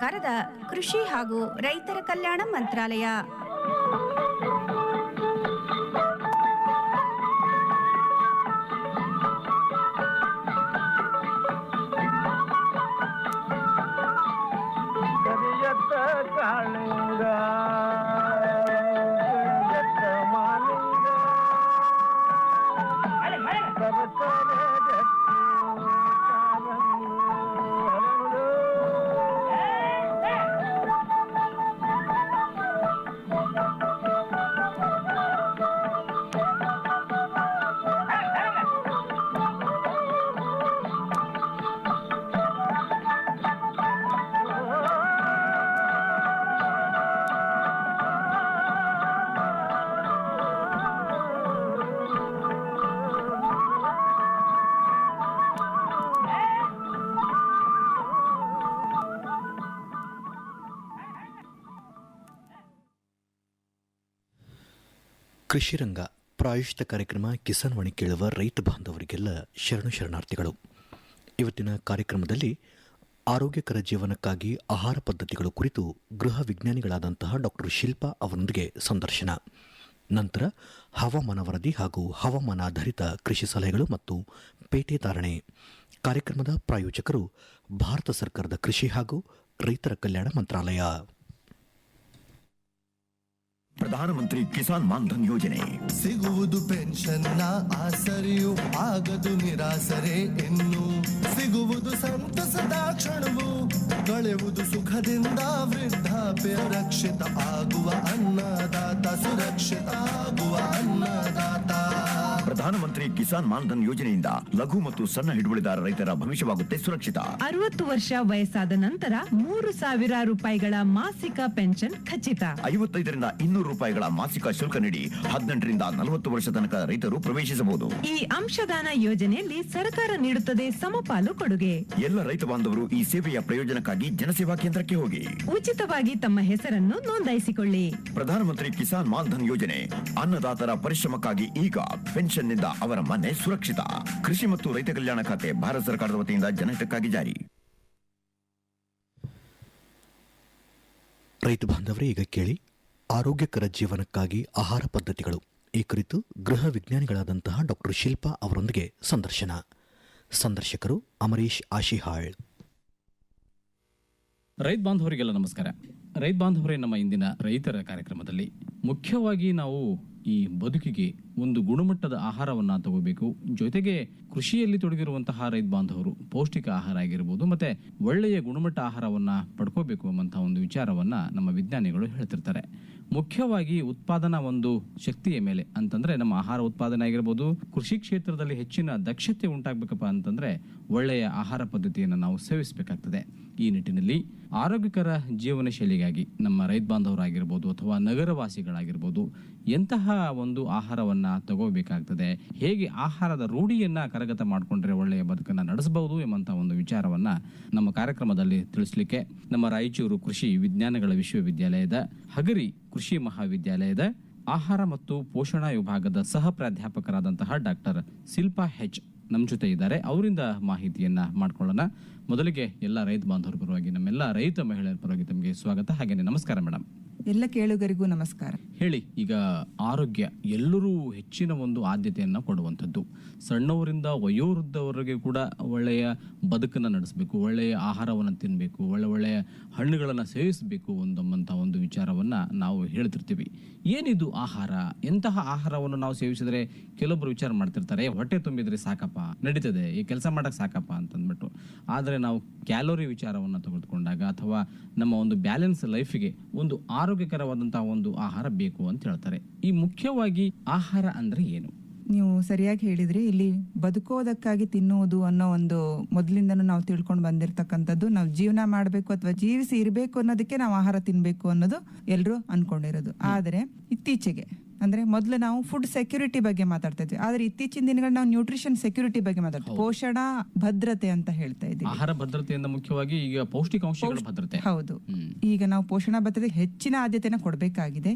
ಸರ್ಕಾರದ ಕೃಷಿ ಹಾಗೂ ರೈತರ ಕಲ್ಯಾಣ ಮಂತ್ರಾಲಯ. ಕರಿಯತ್ತ ಕಾಳಿಂಗ ಕರಿಯತ್ತ ಮಾಲಿಂಗ ಕರಕರ ಜಟ್ಟಿ ಕಾಲಂದು ಹರಳು. ಕೃಷಿರಂಗ ಪ್ರಾಯೋಜಿತ ಕಾರ್ಯಕ್ರಮ ಕಿಸಾನ್ ವಾಣಿ ಕೇಳುವ ರೈತ ಬಾಂಧವರಿಗೆಲ್ಲ ಶರಣಾರ್ಥಿಗಳು. ಇವತ್ತಿನ ಕಾರ್ಯಕ್ರಮದಲ್ಲಿ ಆರೋಗ್ಯಕರ ಜೀವನಕ್ಕಾಗಿ ಆಹಾರ ಪದ್ಧತಿಗಳು ಕುರಿತು ಗೃಹ ವಿಜ್ಞಾನಿಗಳಾದಂತಹ ಡಾಕ್ಟರ್ ಶಿಲ್ಪಾ ಅವರೊಂದಿಗೆ ಸಂದರ್ಶನ. ನಂತರ ಹವಾಮಾನ ವರದಿ ಹಾಗೂ ಹವಾಮಾನಾಧಾರಿತ ಕೃಷಿ ಸಲಹೆಗಳು ಮತ್ತು ಪೇಟೆ ಧಾರಣೆ. ಕಾರ್ಯಕ್ರಮದ ಪ್ರಾಯೋಜಕರು ಭಾರತ ಸರ್ಕಾರದ ಕೃಷಿ ಹಾಗೂ ರೈತರ ಕಲ್ಯಾಣ ಮಂತ್ರಾಲಯ. ಪ್ರಧಾನಮಂತ್ರಿ ಕಿಸಾನ್ ಮಾನ್ಧನ್ ಯೋಜನೆ ಸಿಗುವುದು ಪೆನ್ಷನ್ನ ಆಸರೆಯು ಆಗದು ನಿರಾಸರೆ ಇನ್ನು ಸಿಗುವುದು ಸಂತಸದ ಕ್ಷಣವು ಕಳೆಯುವುದು ಸುಖದಿಂದ ವೃದ್ಧಾಪ್ಯ ರಕ್ಷಿತ ಆಗುವ ಅನ್ನದಾತ ಸುರಕ್ಷಿತ ಆಗುವ ಅನ್ನದಾತ. ಪ್ರಧಾನಮಂತ್ರಿ ಕಿಸಾನ್ ಮಾನ್ಧನ್ ಯೋಜನೆಯಿಂದ ಲಘು ಮತ್ತು ಸಣ್ಣ ಹಿಡುವಳಿದಾರ ರೈತರ ಭವಿಷ್ಯವಾಗುತ್ತೆ ಸುರಕ್ಷಿತ. 60 ವರ್ಷ ವಯಸ್ಸಾದ ನಂತರ 3,000 ರೂಪಾಯಿಗಳ ಮಾಸಿಕ ಪೆನ್ಷನ್ ಖಚಿತ. 55ರಿಂದ 200 ರೂಪಾಯಿಗಳ ಮಾಸಿಕ ಶುಲ್ಕ ನೀಡಿ 18ರಿಂದ 40 ವರ್ಷ ತನಕ ರೈತರು ಪ್ರವೇಶಿಸಬಹುದು. ಈ ಅಂಶದಾನ ಯೋಜನೆಯಲ್ಲಿ ಸರ್ಕಾರ ನೀಡುತ್ತದೆ ಸಮಪಾಲು ಕೊಡುಗೆ. ಎಲ್ಲ ರೈತ ಬಾಂಧವರು ಈ ಸೇವೆಯ ಪ್ರಯೋಜನಕ್ಕಾಗಿ ಜನಸೇವಾ ಕೇಂದ್ರಕ್ಕೆ ಹೋಗಿ ಉಚಿತವಾಗಿ ತಮ್ಮ ಹೆಸರನ್ನು ನೋಂದಾಯಿಸಿಕೊಳ್ಳಿ. ಪ್ರಧಾನಮಂತ್ರಿ ಕಿಸಾನ್ ಮಾನ್ಧನ್ ಯೋಜನೆ ಅನ್ನದಾತರ ಪರಿಶ್ರಮಕ್ಕಾಗಿ ಈಗ ಪೆನ್ಷನ್ನಿಂದ ಅವರ ಮನೆ ಸುರಕ್ಷಿತ. ಕೃಷಿ ಮತ್ತು ರೈತ ಕಲ್ಯಾಣ ಖಾತೆ ಭಾರತ ಸರ್ಕಾರದ ವತಿಯಿಂದ ಜನಹಿತಕ್ಕಾಗಿ ಜಾರಿ. ರೈತ ಬಾಂಧವರೇ, ಈಗ ಕೇಳಿ ಆರೋಗ್ಯಕರ ಜೀವನಕ್ಕಾಗಿ ಆಹಾರ ಪದ್ಧತಿಗಳು ಈ ಕುರಿತು ಗೃಹ ವಿಜ್ಞಾನಿಗಳಾದಂತಹ ಡಾಕ್ಟರ್ ಶಿಲ್ಪಾ ಅವರೊಂದಿಗೆ ಸಂದರ್ಶನ. ಸಂದರ್ಶಕರು ಅಮರೀಶ್ ಆಶಿಹಾಳ್. ರೈತ ಬಾಂಧವರಿಗೆಲ್ಲ ನಮಸ್ಕಾರ. ರೈತ ಬಾಂಧವರೇ, ನಮ್ಮ ಇಂದಿನ ರೈತರ ಕಾರ್ಯಕ್ರಮದಲ್ಲಿ ಮುಖ್ಯವಾಗಿ ನಾವು ಈ ಬದುಕಿಗೆ ಒಂದು ಗುಣಮಟ್ಟದ ಆಹಾರವನ್ನು ತಗೋಬೇಕು. ಜೊತೆಗೆ ಕೃಷಿಯಲ್ಲಿ ತೊಡಗಿರುವಂತಹ ರೈತ ಬಾಂಧವರು ಪೌಷ್ಟಿಕ ಆಹಾರ ಆಗಿರ್ಬೋದು ಮತ್ತೆ ಒಳ್ಳೆಯ ಗುಣಮಟ್ಟ ಆಹಾರವನ್ನು ಪಡ್ಕೋಬೇಕು ಎಂಬಂತಹ ಒಂದು ವಿಚಾರವನ್ನ ನಮ್ಮ ವಿಜ್ಞಾನಿಗಳು ಹೇಳ್ತಿರ್ತಾರೆ. ಮುಖ್ಯವಾಗಿ ಉತ್ಪಾದನಾ ಒಂದು ಶಕ್ತಿಯ ಮೇಲೆ ಅಂತಂದ್ರೆ ನಮ್ಮ ಆಹಾರ ಉತ್ಪಾದನೆ ಆಗಿರ್ಬೋದು, ಕೃಷಿ ಕ್ಷೇತ್ರದಲ್ಲಿ ಹೆಚ್ಚಿನ ದಕ್ಷತೆ ಉಂಟಾಗಬೇಕಪ್ಪ ಅಂತಂದ್ರೆ ಒಳ್ಳೆಯ ಆಹಾರ ಪದ್ಧತಿಯನ್ನು ನಾವು ಸೇವಿಸಬೇಕಾಗ್ತದೆ. ಈ ನಿಟ್ಟಿನಲ್ಲಿ ಆರೋಗ್ಯಕರ ಜೀವನ ಶೈಲಿಗಾಗಿ ನಮ್ಮ ರೈತ ಬಾಂಧವರಾಗಿರ್ಬೋದು ಅಥವಾ ನಗರವಾಸಿಗಳಾಗಿರ್ಬೋದು ಎಂತಹ ಒಂದು ಆಹಾರವನ್ನ ತಗೋಬೇಕಾಗ್ತದೆ, ಹೇಗೆ ಆಹಾರದ ರೂಢಿಯನ್ನ ಕರಗತ ಮಾಡಿಕೊಂಡ್ರೆ ಒಳ್ಳೆಯ ಬದುಕನ್ನ ನಡೆಸಬಹುದು ಎಂಬಂತಹ ಒಂದು ವಿಚಾರವನ್ನ ನಮ್ಮ ಕಾರ್ಯಕ್ರಮದಲ್ಲಿ ತಿಳಿಸಲಿಕ್ಕೆ ನಮ್ಮ ರಾಯಚೂರು ಕೃಷಿ ವಿಜ್ಞಾನಗಳ ವಿಶ್ವವಿದ್ಯಾಲಯದ ಹಗರಿ ಕೃಷಿ ಮಹಾವಿದ್ಯಾಲಯದ ಆಹಾರ ಮತ್ತು ಪೋಷಣಾ ವಿಭಾಗದ ಸಹ ಪ್ರಾಧ್ಯಾಪಕರಾದಂತಹ ಡಾಕ್ಟರ್ ಶಿಲ್ಪಾ ಹೆಚ್ ನಮ್ಮ ಜೊತೆ ಇದ್ದಾರೆ. ಅವರಿಂದ ಮಾಹಿತಿಯನ್ನ ಮಾಡ್ಕೊಳ್ಳೋಣ. ಮೊದಲಿಗೆ ಎಲ್ಲ ರೈತ ಬಾಂಧವರ ಪರವಾಗಿ, ನಮ್ಮೆಲ್ಲ ರೈತ ಮಹಿಳೆಯರ ಪರವಾಗಿ ತಮಗೆ ಸ್ವಾಗತ, ಹಾಗೇನೆ ನಮಸ್ಕಾರ ಮೇಡಮ್. ಎಲ್ಲ ಕೇಳುಗರಿಗೂ ನಮಸ್ಕಾರ. ಹೇಳಿ, ಈಗ ಆರೋಗ್ಯ ಎಲ್ಲರೂ ಹೆಚ್ಚಿನ ಒಂದು ಆದ್ಯತೆಯನ್ನ ಕೊಡುವಂಥದ್ದು. ಸಣ್ಣವರಿಂದ ವಯೋವೃದ್ಧವರೆಗೆ ಕೂಡ ಒಳ್ಳೆಯ ಬದುಕನ್ನು ನಡೆಸಬೇಕು, ಒಳ್ಳೆಯ ಆಹಾರವನ್ನು ತಿನ್ನಬೇಕು, ಒಳ್ಳೆಯ ಹಣ್ಣುಗಳನ್ನು ಸೇವಿಸಬೇಕು ಎಂಬಂತಹ ಒಂದು ವಿಚಾರವನ್ನ ನಾವು ಹೇಳ್ತಿರ್ತೀವಿ. ಏನಿದು ಆಹಾರ? ಎಂತಹ ಆಹಾರವನ್ನು ನಾವು ಸೇವಿಸಿದ್ರೆ ಕೆಲವೊಬ್ರು ವಿಚಾರ ಮಾಡ್ತಿರ್ತಾರೆ, ಹೊಟ್ಟೆ ತುಂಬಿದ್ರೆ ಸಾಕಪ್ಪ, ನಡೀತದೆ, ಈ ಕೆಲಸ ಮಾಡಕ್ ಸಾಕಪ್ಪ ಅಂತಂದ್ಬಿಟ್ಟು. ಆದ್ರೆ ನಾವು ಕ್ಯಾಲೋರಿ ವಿಚಾರವನ್ನು ತೆಗೆದುಕೊಂಡಾಗ ಅಥವಾ ನಮ್ಮ ಒಂದು ಬ್ಯಾಲೆನ್ಸ್ ಲೈಫಿಗೆ ಒಂದು ಆರೋಗ್ಯಕರವಾದಂತಹ ಒಂದು ಆಹಾರ ಬೇಕು ಅಂತ ಹೇಳ್ತಾರೆ. ಈ ಮುಖ್ಯವಾಗಿ ಆಹಾರ ಅಂದ್ರೆ ಏನು? ನೀವು ಸರಿಯಾಗಿ ಹೇಳಿದ್ರಿ. ಇಲ್ಲಿ ಬದುಕೋದಕ್ಕಾಗಿ ತಿನ್ನುವುದು ಅನ್ನೋ ಒಂದು ಮೊದಲಿಂದನೂ ನಾವು ತಿಳ್ಕೊಂಡು ಬಂದಿರತಕ್ಕಂಥದ್ದು. ನಾವು ಜೀವನ ಮಾಡಬೇಕು ಅಥವಾ ಜೀವಿಸಿ ಇರಬೇಕು ಅನ್ನೋದಕ್ಕೆ ನಾವು ಆಹಾರ ತಿನ್ಬೇಕು ಅನ್ನೋದು ಎಲ್ಲರೂ ಅನ್ಕೊಂಡಿರೋದು. ಆದರೆ ಇತ್ತೀಚೆಗೆ ಅಂದ್ರೆ ಮೊದಲು ನಾವು ಫುಡ್ ಸೆಕ್ಯೂರಿಟಿ ಬಗ್ಗೆ ಮಾತಾಡ್ತಾ ಇದ್ವಿ, ಆದ್ರೆ ಇತ್ತೀಚಿನ ದಿನಗಳಲ್ಲಿ ನಾವು ನ್ಯೂಟ್ರಿಷನ್ ಸೆಕ್ಯೂರಿಟಿ ಬಗ್ಗೆ ಮಾತಾಡ್ತೀವಿ, ಪೋಷಣಾ ಭದ್ರತೆ ಅಂತ ಹೇಳ್ತಾ ಇದ್ದೀವಿ. ಆಹಾರ ಭದ್ರತೆಯಿಂದ ಮುಖ್ಯವಾಗಿ ಈಗ ಪೌಷ್ಟಿಕಾಂಶಗಳ ಭದ್ರತೆ. ಹೌದು, ಈಗ ನಾವು ಪೋಷಣಾ ಭದ್ರತೆಗೆ ಹೆಚ್ಚಿನ ಆದ್ಯತೆನ ಕೊಡಬೇಕಾಗಿದೆ.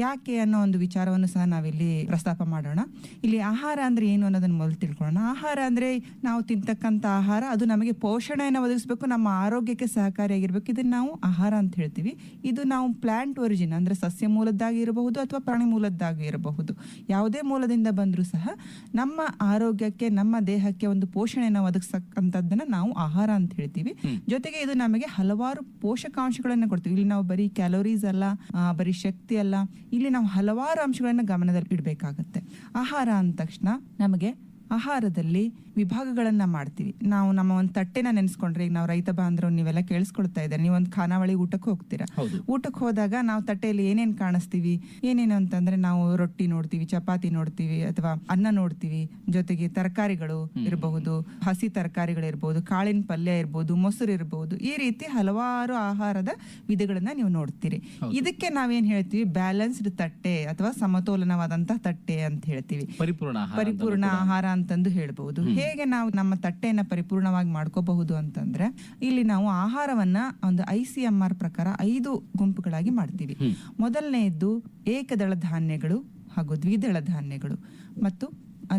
ಯಾಕೆ ಅನ್ನೋ ಒಂದು ವಿಚಾರವನ್ನು ಸಹ ನಾವಿಲ್ಲಿ ಪ್ರಸ್ತಾಪ ಮಾಡೋಣ. ಇಲ್ಲಿ ಆಹಾರ ಅಂದ್ರೆ ಏನು ಅನ್ನೋದನ್ನ ಮೊದಲು ತಿಳ್ಕೊಳ್ಳೋಣ. ಆಹಾರ ಅಂದ್ರೆ ನಾವು ತಿಂತಕ್ಕಂಥ ಆಹಾರ, ಅದು ನಮಗೆ ಪೋಷಣೆಯನ್ನು ಒದಗಿಸಬೇಕು, ನಮ್ಮ ಆರೋಗ್ಯಕ್ಕೆ ಸಹಕಾರಿಯಾಗಿರ್ಬೇಕು. ಇದನ್ನ ನಾವು ಆಹಾರ ಅಂತ ಹೇಳ್ತೀವಿ. ಇದು ನಾವು ಪ್ಲಾಂಟ್ ಒರಿಜಿನ್ ಅಂದ್ರೆ ಸಸ್ಯ ಮೂಲದ್ದಾಗಿ ಇರಬಹುದು ಅಥವಾ ಪ್ರಾಣಿ ಮೂಲದ್ದಾಗಿ ಇರಬಹುದು. ಯಾವುದೇ ಮೂಲದಿಂದ ಬಂದರೂ ಸಹ ನಮ್ಮ ಆರೋಗ್ಯಕ್ಕೆ, ನಮ್ಮ ದೇಹಕ್ಕೆ ಒಂದು ಪೋಷಣೆಯನ್ನು ಒದಗಿಸಕ್ಕಂಥದ್ದನ್ನ ನಾವು ಆಹಾರ ಅಂತ ಹೇಳ್ತೀವಿ. ಜೊತೆಗೆ ಇದು ನಮಗೆ ಹಲವಾರು ಪೋಷಕಾಂಶಗಳನ್ನ ಕೊಡ್ತೀವಿ. ಇಲ್ಲಿ ನಾವು ಬರೀ ಕ್ಯಾಲೋರೀಸ್ ಅಲ್ಲ, ಬರೀ ಶಕ್ತಿ ಅಲ್ಲ, ಇಲ್ಲಿ ನಾವು ಹಲವಾರು ಅಂಶಗಳನ್ನ ಗಮನದಲ್ಲಿ ಇಡಬೇಕಾಗತ್ತೆ. ಆಹಾರ ಅಂದ ತಕ್ಷಣ ನಮಗೆ ಆಹಾರದಲ್ಲಿ ವಿಭಾಗಗಳನ್ನ ಮಾಡ್ತೀವಿ. ನಾವು ನಮ್ಮ ಒಂದು ತಟ್ಟೆನ ನೆನೆಸ್ಕೊಂಡ್ರೆ, ಈಗ ನಾವು ರೈತ ಬಾಂಧವರು ನೀವೆಲ್ಲ ಕೇಳಿಸ್ಕೊಳ್ತಾ ಇದ್ದಾರೆ, ನೀವೊಂದು ಖಾನಾವಳಿ ಊಟಕ್ಕೆ ಹೋಗ್ತೀರಾ. ಊಟಕ್ಕೆ ಹೋದಾಗ ನಾವು ತಟ್ಟೆಯಲ್ಲಿ ಏನೇನ್ ಕಾಣಿಸ್ತೀವಿ, ಏನೇನು ಅಂತಂದ್ರೆ ನಾವು ರೊಟ್ಟಿ ನೋಡ್ತೀವಿ, ಚಪಾತಿ ನೋಡ್ತೀವಿ, ಅಥವಾ ಅನ್ನ ನೋಡ್ತೀವಿ, ಜೊತೆಗೆ ತರಕಾರಿಗಳು ಇರಬಹುದು, ಹಸಿ ತರಕಾರಿಗಳಿರ್ಬಹುದು, ಕಾಳಿನ ಪಲ್ಯ ಇರ್ಬೋದು, ಮೊಸರು ಇರಬಹುದು. ಈ ರೀತಿ ಹಲವಾರು ಆಹಾರದ ವಿಧಗಳನ್ನ ನೀವು ನೋಡ್ತೀರಿ. ಇದಕ್ಕೆ ನಾವೇನ್ ಹೇಳ್ತೀವಿ, ಬ್ಯಾಲೆನ್ಸ್ಡ್ ತಟ್ಟೆ ಅಥವಾ ಸಮತೋಲನವಾದಂತಹ ತಟ್ಟೆ ಅಂತ ಹೇಳ್ತೀವಿ, ಪರಿಪೂರ್ಣ ಆಹಾರ ಅಂತಂದು ಹೇಳ್ಬಹುದು. ಹೇಗೆ ನಾವು ನಮ್ಮ ತಟ್ಟೆಯನ್ನ ಪರಿಪೂರ್ಣವಾಗಿ ಮಾಡ್ಕೋಬಹುದು ಅಂತಂದ್ರೆ, ಇಲ್ಲಿ ನಾವು ಆಹಾರವನ್ನ ಒಂದು ICMR ಪ್ರಕಾರ 5 ಗುಂಪುಗಳಾಗಿ ಮಾಡ್ತೀವಿ. ಮೊದಲನೆಯದ್ದು ಏಕದಳ ಧಾನ್ಯಗಳು ಹಾಗೂ ದ್ವಿದಳ ಧಾನ್ಯಗಳು, ಮತ್ತು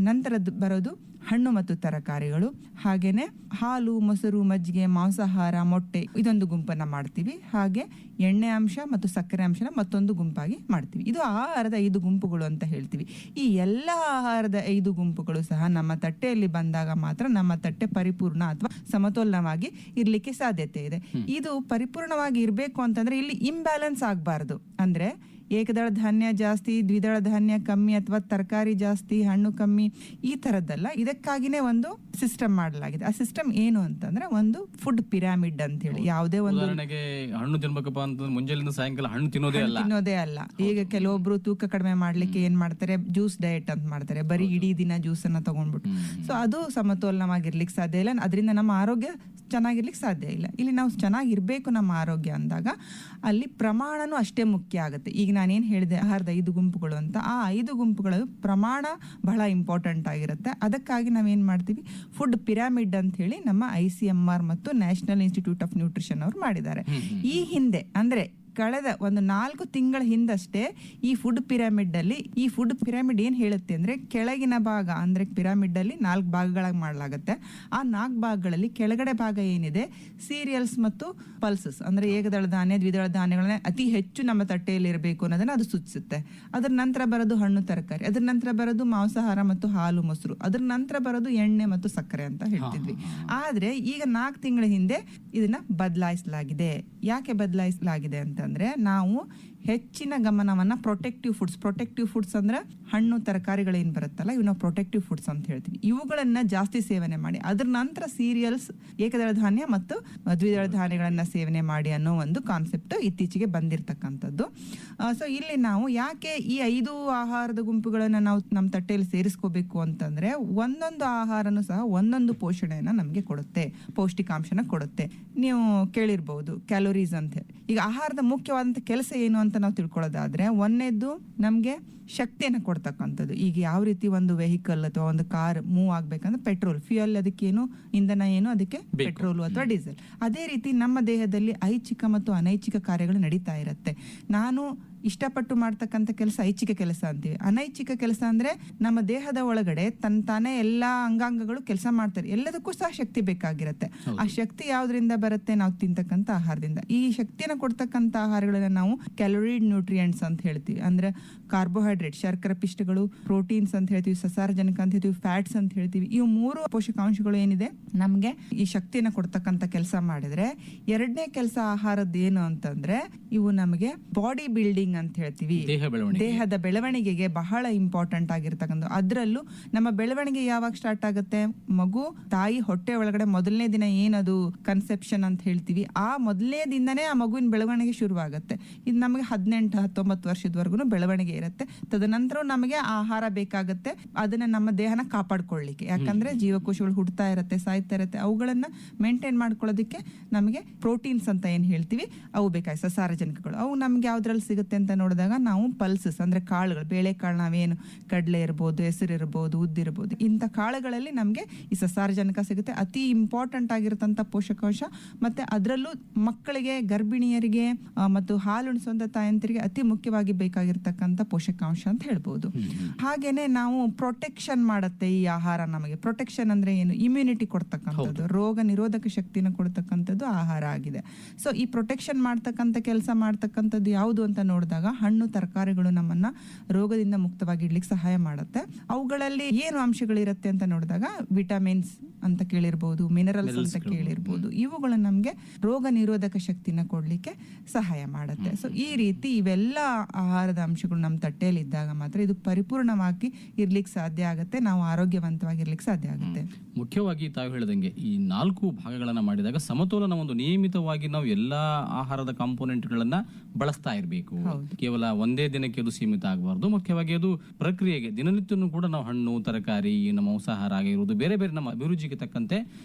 ನಂತರ ಬರೋದು ಹಣ್ಣು ಮತ್ತು ತರಕಾರಿಗಳು, ಹಾಗೇನೆ ಹಾಲು, ಮೊಸರು, ಮಜ್ಜಿಗೆ, ಮಾಂಸಾಹಾರ, ಮೊಟ್ಟೆ, ಇದೊಂದು ಗುಂಪನ್ನ ಮಾಡ್ತೀವಿ. ಹಾಗೆ ಎಣ್ಣೆ ಅಂಶ ಮತ್ತು ಸಕ್ಕರೆ ಅಂಶನ ಮತ್ತೊಂದು ಗುಂಪಾಗಿ ಮಾಡ್ತೀವಿ. ಇದು ಆಹಾರದ 5 ಗುಂಪುಗಳು ಅಂತ ಹೇಳ್ತೀವಿ. ಈ ಎಲ್ಲ ಆಹಾರದ 5 ಗುಂಪುಗಳು ಸಹ ನಮ್ಮ ತಟ್ಟೆಯಲ್ಲಿ ಬಂದಾಗ ಮಾತ್ರ ನಮ್ಮ ತಟ್ಟೆ ಪರಿಪೂರ್ಣ ಅಥವಾ ಸಮತೋಲನವಾಗಿ ಇರ್ಲಿಕ್ಕೆ ಸಾಧ್ಯತೆ ಇದೆ. ಇದು ಪರಿಪೂರ್ಣವಾಗಿ ಇರಬೇಕು ಅಂತಂದ್ರೆ ಇಲ್ಲಿ ಇಂಬ್ಯಾಲೆನ್ಸ್ ಆಗಬಾರ್ದು. ಅಂದ್ರೆ ಏಕದಳ ಧಾನ್ಯ ಜಾಸ್ತಿ, ದ್ವಿದಳ ಧಾನ್ಯ ಕಮ್ಮಿ, ಅಥವಾ ತರಕಾರಿ ಜಾಸ್ತಿ, ಹಣ್ಣು ಕಮ್ಮಿ, ಈ ತರದ್ದಲ್ಲ. ಇದಕ್ಕಾಗಿನೇ ಒಂದು ಸಿಸ್ಟಮ್ ಮಾಡಲಾಗಿದೆ. ಆ ಸಿಸ್ಟಮ್ ಏನು ಅಂತಂದ್ರೆ ಒಂದು ಫುಡ್ ಪಿರಾಮಿಡ್ ಅಂತ ಹೇಳಿ. ಯಾವುದೇ ಒಂದು ಹಣ್ಣು ತಿನ್ಬೇಕಪ್ಪ ಅಂತಂದ್ರೆ ಮುಂಜಾನೆಯಿಂದ ಸಾಯಂಕಾಲ ಹಣ್ಣು ತಿನ್ನೋದೇ ಅಲ್ಲ. ಈಗ ಕೆಲವೊಬ್ರು ತೂಕ ಕಡಿಮೆ ಮಾಡ್ಲಿಕ್ಕೆ ಏನ್ ಮಾಡ್ತಾರೆ, ಜ್ಯೂಸ್ ಡಯಟ್ ಅಂತ ಮಾಡ್ತಾರೆ, ಬರೀ ಇಡೀ ದಿನ ಜ್ಯೂಸ್ ಅನ್ನ ತಗೊಂಡ್ಬಿಟ್ಟು. ಸೊ ಅದು ಸಮತೋಲನವಾಗಿರ್ಲಿಕ್ಕೆ ಸಾಧ್ಯ ಇಲ್ಲ, ಅದರಿಂದ ನಮ್ಮ ಆರೋಗ್ಯ ಚೆನ್ನಾಗಿರ್ಲಿಕ್ಕೆ ಸಾಧ್ಯ ಇಲ್ಲ. ಇಲ್ಲಿ ನಾವು ಚೆನ್ನಾಗಿರ್ಬೇಕು ನಮ್ಮ ಆರೋಗ್ಯ ಅಂದಾಗ ಅಲ್ಲಿ ಪ್ರಮಾಣನೂ ಅಷ್ಟೇ ಮುಖ್ಯ ಆಗುತ್ತೆ. ಈಗ ನಾನೇನು ಹೇಳಿದೆ ಆಹಾರದ 5 ಗುಂಪುಗಳು ಅಂತ, ಆ 5 ಗುಂಪುಗಳು ಪ್ರಮಾಣ ಬಹಳ ಇಂಪಾರ್ಟೆಂಟ್ ಆಗಿರುತ್ತೆ. ಅದಕ್ಕಾಗಿ ನಾವೇನ್ ಮಾಡ್ತೀವಿ, ಫುಡ್ ಪಿರಾಮಿಡ್ ಅಂತ ಹೇಳಿ ನಮ್ಮ ICMR ಮತ್ತು ನ್ಯಾಷನಲ್ ಇನ್ಸ್ಟಿಟ್ಯೂಟ್ ಆಫ್ ನ್ಯೂಟ್ರಿಷನ್ ಅವರು ಮಾಡಿದ್ದಾರೆ. ಈ ಹಿಂದೆ ಅಂದ್ರೆ ಕಳೆದ ಒಂದು 4 ತಿಂಗಳ ಹಿಂದಷ್ಟೇ ಈ ಫುಡ್ ಪಿರಾಮಿಡ್ ಏನ್ ಹೇಳುತ್ತೆ ಅಂದ್ರೆ, ಕೆಳಗಿನ ಭಾಗ ಅಂದ್ರೆ ಪಿರಾಮಿಡ್ ಅಲ್ಲಿ 4 ಭಾಗಗಳಾಗಿ ಮಾಡಲಾಗುತ್ತೆ. ಆ 4 ಭಾಗಗಳಲ್ಲಿ ಕೆಳಗಡೆ ಭಾಗ ಏನಿದೆ, ಸೀರಿಯಲ್ಸ್ ಮತ್ತು ಪಲ್ಸಸ್ ಅಂದ್ರೆ ಏಕದಳ ಧಾನ್ಯ, ದ್ವಿದಳ ಧಾನ್ಯಗಳನ್ನ ಅತಿ ಹೆಚ್ಚು ನಮ್ಮ ತಟ್ಟೆಯಲ್ಲಿ ಇರಬೇಕು ಅನ್ನೋದನ್ನ ಅದು ಸೂಚಿಸುತ್ತೆ. ಅದ್ರ ನಂತರ ಬರೋದು ಹಣ್ಣು ತರಕಾರಿ, ಅದ್ರ ನಂತರ ಬರೋದು ಮಾಂಸಾಹಾರ ಮತ್ತು ಹಾಲು ಮೊಸರು, ಅದ್ರ ನಂತರ ಬರೋದು ಎಣ್ಣೆ ಮತ್ತು ಸಕ್ಕರೆ ಅಂತ ಹೇಳ್ತಿದ್ವಿ. ಆದ್ರೆ ಈಗ 4 ತಿಂಗಳ ಹಿಂದೆ ಇದನ್ನ ಬದಲಾಯಿಸಲಾಗಿದೆ. ಯಾಕೆ ಬದಲಾಯಿಸಲಾಗಿದೆ ಅಂತಂದ್ರೆ, ನಾವು ಹೆಚ್ಚಿನ ಗಮನವನ್ನ ಪ್ರೊಟೆಕ್ಟಿವ್ ಫುಡ್ಸ್ ಅಂದ್ರೆ ಹಣ್ಣು ತರಕಾರಿಗಳೇನು ಬರುತ್ತಲ್ಲ, ಇವು ನಾವು ಪ್ರೊಟೆಕ್ಟಿವ್ ಫುಡ್ಸ್ ಅಂತ ಹೇಳ್ತೀವಿ. ಇವುಗಳನ್ನ ಜಾಸ್ತಿ ಸೇವನೆ ಮಾಡಿ, ಅದ್ರ ನಂತರ ಸೀರಿಯಲ್ಸ್, ಏಕದಳ ಧಾನ್ಯ ಮತ್ತು ದ್ವಿದಳ ಧಾನ್ಯಗಳನ್ನ ಸೇವನೆ ಮಾಡಿ ಅನ್ನೋ ಒಂದು ಕಾನ್ಸೆಪ್ಟ್ ಇತ್ತೀಚೆಗೆ ಬಂದಿರತಕ್ಕಂಥದ್ದು. ಸೊ ಇಲ್ಲಿ ನಾವು ಯಾಕೆ ಈ 5 ಆಹಾರದ ಗುಂಪುಗಳನ್ನ ನಾವು ನಮ್ಮ ತಟ್ಟೆಯಲ್ಲಿ ಸೇರಿಸ್ಕೋಬೇಕು ಅಂತಂದ್ರೆ, ಒಂದೊಂದು ಆಹಾರನು ಸಹ ಒಂದೊಂದು ಪೋಷಣೆಯನ್ನ ನಮಗೆ ಕೊಡುತ್ತೆ, ಪೌಷ್ಟಿಕಾಂಶನ ಕೊಡುತ್ತೆ. ನೀವು ಕೇಳಿರ್ಬಹುದು ಕ್ಯಾಲೋರೀಸ್ ಅಂತ ಹೇಳಿ. ಈಗ ಆಹಾರದ ಮುಖ್ಯವಾದಂತ ಕೆಲಸ ಏನು ಅಂತ ನಾವು ತಿಳ್ಕೊಳ್ಳೋದಾದ್ರೆ, ಒಂದನೇದ್ದು ನಮ್ಗೆ ಶಕ್ತಿಯನ್ನು ಕೊಡ್ತಕ್ಕಂಥದ್ದು. ಈಗ ಯಾವ ರೀತಿ ಒಂದು ವೆಹಿಕಲ್ ಅಥವಾ ಒಂದು ಕಾರ್ ಮೂವ್ ಆಗ್ಬೇಕಂದ್ರೆ ಪೆಟ್ರೋಲ್, ಫ್ಯೂಯಲ್ ಅದಕ್ಕೇನು, ಇಂಧನ ಏನು, ಅದಕ್ಕೆ ಪೆಟ್ರೋಲ್ ಅಥವಾ ಡೀಸೆಲ್. ಅದೇ ರೀತಿ ನಮ್ಮ ದೇಹದಲ್ಲಿ ಐಚ್ಛಿಕ ಮತ್ತು ಅನೈಚ್ಛಿಕ ಕಾರ್ಯಗಳು ನಡೀತಾ ಇರುತ್ತೆ. ನಾನು ಇಷ್ಟಪಟ್ಟು ಮಾಡ್ತಕ್ಕಂಥ ಕೆಲಸ ಐಚ್ಛಿಕ ಕೆಲಸ ಅಂತೀವಿ. ಅನೈಚ್ಛಿಕ ಕೆಲಸ ಅಂದ್ರೆ ನಮ್ಮ ದೇಹದ ಒಳಗಡೆ ತಾನೇ ಎಲ್ಲಾ ಅಂಗಾಂಗಗಳು ಕೆಲಸ ಮಾಡ್ತಾರೆ, ಎಲ್ಲದಕ್ಕೂ ಸಹ ಶಕ್ತಿ ಬೇಕಾಗಿರುತ್ತೆ. ಆ ಶಕ್ತಿ ಯಾವ್ದ್ರಿಂದ ಬರುತ್ತೆ, ನಾವು ತಿಂತಕ್ಕಂಥ ಆಹಾರದಿಂದ. ಈ ಶಕ್ತಿಯನ್ನು ಕೊಡ್ತಕ್ಕಂಥ ಆಹಾರಗಳನ್ನ ನಾವು ಕ್ಯಾಲೋರಿಡ್ ನ್ಯೂಟ್ರಿಯೆಂಟ್ಸ್ ಅಂತ ಹೇಳ್ತೀವಿ. ಅಂದ್ರೆ ಕಾರ್ಬೋಹೈಡ್ರೇಟ್, ಶರ್ಕರ ಪಿಷ್ಟಗಳು, ಪ್ರೋಟೀನ್ಸ್ ಅಂತ ಹೇಳ್ತೀವಿ, ಸಸಾರಜನಕ ಅಂತ ಹೇಳ್ತೀವಿ, ಫ್ಯಾಟ್ಸ್ ಅಂತ ಹೇಳ್ತೀವಿ. ಇವು 3 ಪೋಷಕಾಂಶಗಳು ಏನಿದೆ ನಮ್ಗೆ ಈ ಶಕ್ತಿಯನ್ನು ಕೊಡ್ತಕ್ಕಂಥ ಕೆಲಸ ಮಾಡಿದ್ರೆ, ಎರಡನೇ ಕೆಲಸ ಆಹಾರದ್ದು ಏನು ಅಂತಂದ್ರೆ, ಇವು ನಮಗೆ ಬಾಡಿ ಬಿಲ್ಡಿಂಗ್ ಅಂತ ಹೇಳ್ತೀವಿ, ದೇಹದ ಬೆಳವಣಿಗೆಗೆ ಬಹಳ ಇಂಪಾರ್ಟೆಂಟ್ ಆಗಿರ್ತಕ್ಕಂಥ. ಅದ್ರಲ್ಲೂ ನಮ್ಮ ಬೆಳವಣಿಗೆ ಯಾವಾಗ ಸ್ಟಾರ್ಟ್ ಆಗುತ್ತೆ, ಮಗು ತಾಯಿ ಹೊಟ್ಟೆ ಒಳಗಡೆ ಮೊದಲನೇ ದಿನ ಏನದು ಕನ್ಸೆಪ್ಷನ್ ಅಂತ ಹೇಳ್ತೀವಿ, ಆ ಮೊದಲನೇ ದಿನನೇ ಆ ಮಗುವಿನ ಬೆಳವಣಿಗೆ ಶುರುವಾಗುತ್ತೆ. ಇದು ನಮಗೆ 18-19 ವರ್ಷದವರೆಗೂ ಬೆಳವಣಿಗೆ ಇರುತ್ತೆ. ತದನಂತರ ನಮಗೆ ಆಹಾರ ಬೇಕಾಗುತ್ತೆ, ಅದನ್ನ ನಮ್ಮ ದೇಹನ ಕಾಪಾಡ್ಕೊಳ್ಳಿಕ್ಕೆ. ಯಾಕಂದ್ರೆ ಜೀವಕೋಶಗಳು ಹುಡ್ತಾ ಇರುತ್ತೆ, ಸಾಯ್ತಾ ಇರುತ್ತೆ, ಅವುಗಳನ್ನ ಮೇಂಟೈನ್ ಮಾಡ್ಕೊಳ್ಳೋದಕ್ಕೆ ನಮಗೆ ಪ್ರೋಟೀನ್ಸ್ ಅಂತ ಏನ್ ಹೇಳ್ತೀವಿ ಅವು ಬೇಕಾಗಿ, ಸಸಾರಜನಕಗಳು. ಅವು ನಮ್ಗೆ ಯಾವ್ದ್ರಲ್ಲಿ ಸಿಗುತ್ತೆ ಅಂತ ನೋಡಿದಾಗ ನಾವು ಪಲ್ಸಸ್ ಅಂದ್ರೆ ಕಾಳುಗಳು, ಬೇಳೆಕಾಳು, ನಾವೇನು ಕಡಲೆ ಇರ್ಬೋದು, ಹೆಸರು ಇರ್ಬೋದು, ಉದ್ದಿರ್ಬೋದು, ಇಂಥ ಕಾಳುಗಳಲ್ಲಿ ನಮಗೆ ಈ ಸಸಾರಜನಕ ಸಿಗುತ್ತೆ. ಅತಿ ಇಂಪಾರ್ಟೆಂಟ್ ಆಗಿರತಂತ ಪೋಷಕಾಂಶ. ಮತ್ತೆ ಅದರಲ್ಲೂ ಮಕ್ಕಳಿಗೆ, ಗರ್ಭಿಣಿಯರಿಗೆ ಮತ್ತು ಹಾಲುಣಿಸುವಂತ ತಾಯಂತರಿಗೆ ಅತಿ ಮುಖ್ಯವಾಗಿ ಬೇಕಾಗಿರ್ತಕ್ಕಂಥ ಪೋಷಕಾಂಶ ಅಂತ ಹೇಳ್ಬೋದು. ಹಾಗೇನೆ ನಾವು ಪ್ರೊಟೆಕ್ಷನ್ ಮಾಡುತ್ತೆ ಈ ಆಹಾರ. ನಮಗೆ ಪ್ರೊಟೆಕ್ಷನ್ ಅಂದ್ರೆ ಏನು? ಇಮ್ಯುನಿಟಿ ಕೊಡ್ತಕ್ಕಂಥದ್ದು, ರೋಗ ನಿರೋಧಕ ಶಕ್ತಿನ ಕೊಡ್ತಕ್ಕಂಥದ್ದು ಆಹಾರ ಆಗಿದೆ. ಸೊ ಈ ಪ್ರೊಟೆಕ್ಷನ್ ಮಾಡ್ತಕ್ಕಂಥ ಕೆಲಸ ಮಾಡ್ತಕ್ಕಂಥದ್ದು ಯಾವುದು ಅಂತ ನೋಡಿದಾಗ ಹಣ್ಣು ತರಕಾರಿಗಳು ನಮ್ಮನ್ನ ರೋಗದಿಂದ ಮುಕ್ತವಾಗಿ ಇಡ್ಲಿಕ್ಕೆ ಸಹಾಯ ಮಾಡುತ್ತೆ. ಅವುಗಳಲ್ಲಿ ಏನು ಅಂಶಗಳಿರುತ್ತೆ ಅಂತ ನೋಡಿದಾಗ ವಿಟಮಿನ್ಸ್ ಅಂತ ಕೇಳಿರ್ಬೋದು, ಮಿನರಲ್ಸ್ ಅಂತ ಕೇಳಿರ್ಬೋದು, ಇವುಗಳು ನಮ್ಗೆ ರೋಗ ನಿರೋಧಕ ಶಕ್ತಿನ ಕೊಡ್ಲಿಕ್ಕೆ ಸಹಾಯ ಮಾಡುತ್ತೆ. ಸೊ ಈ ರೀತಿ ಇವೆಲ್ಲ ಆಹಾರದ ಅಂಶಗಳು ನಮ್ಮ ತಟ್ಟೆಯಲ್ಲಿ ಇದ್ದಾಗ ಮಾತ್ರ ಇದು ಪರಿಪೂರ್ಣವಾಗಿ ಇರ್ಲಿಕ್ಕೆ ಸಾಧ್ಯ ಆಗುತ್ತೆ, ನಾವು ಆರೋಗ್ಯವಂತವಾಗಿರ್ಲಿಕ್ಕೆ ಸಾಧ್ಯ ಆಗುತ್ತೆ. ಮುಖ್ಯವಾಗಿ ತಾವು ಹೇಳಿದಂಗೆ ಈ 4 ಭಾಗಗಳನ್ನ ಮಾಡಿದಾಗ ಸಮತೋಲನ ಒಂದು ನಿಯಮಿತವಾಗಿ ನಾವು ಎಲ್ಲಾ ಆಹಾರದ ಕಾಂಪೋನೆಂಟ್ಗಳನ್ನ ಬಳಸ್ತಾ ಇರಬೇಕು. ಕೇವಲ ಒಂದೇ ದಿನಕ್ಕೆ ಅದು ಸೀಮಿತ ಆಗಬಾರ್ದು. ಮುಖ್ಯವಾಗಿ ಅದು ಪ್ರಕ್ರಿಯೆಗೆ ದಿನನಿತ್ಯನೂ ಕೂಡ ನಾವು ಹಣ್ಣು, ತರಕಾರಿ, ನಮ್ಮ ಮಾಂಸಾಹಾರ ಆಗಿರುವುದು, ಬೇರೆ ಬೇರೆ ನಮ್ಮ ಅಭಿರುಚಿಗೆ ತಕ್ಕಂತೆ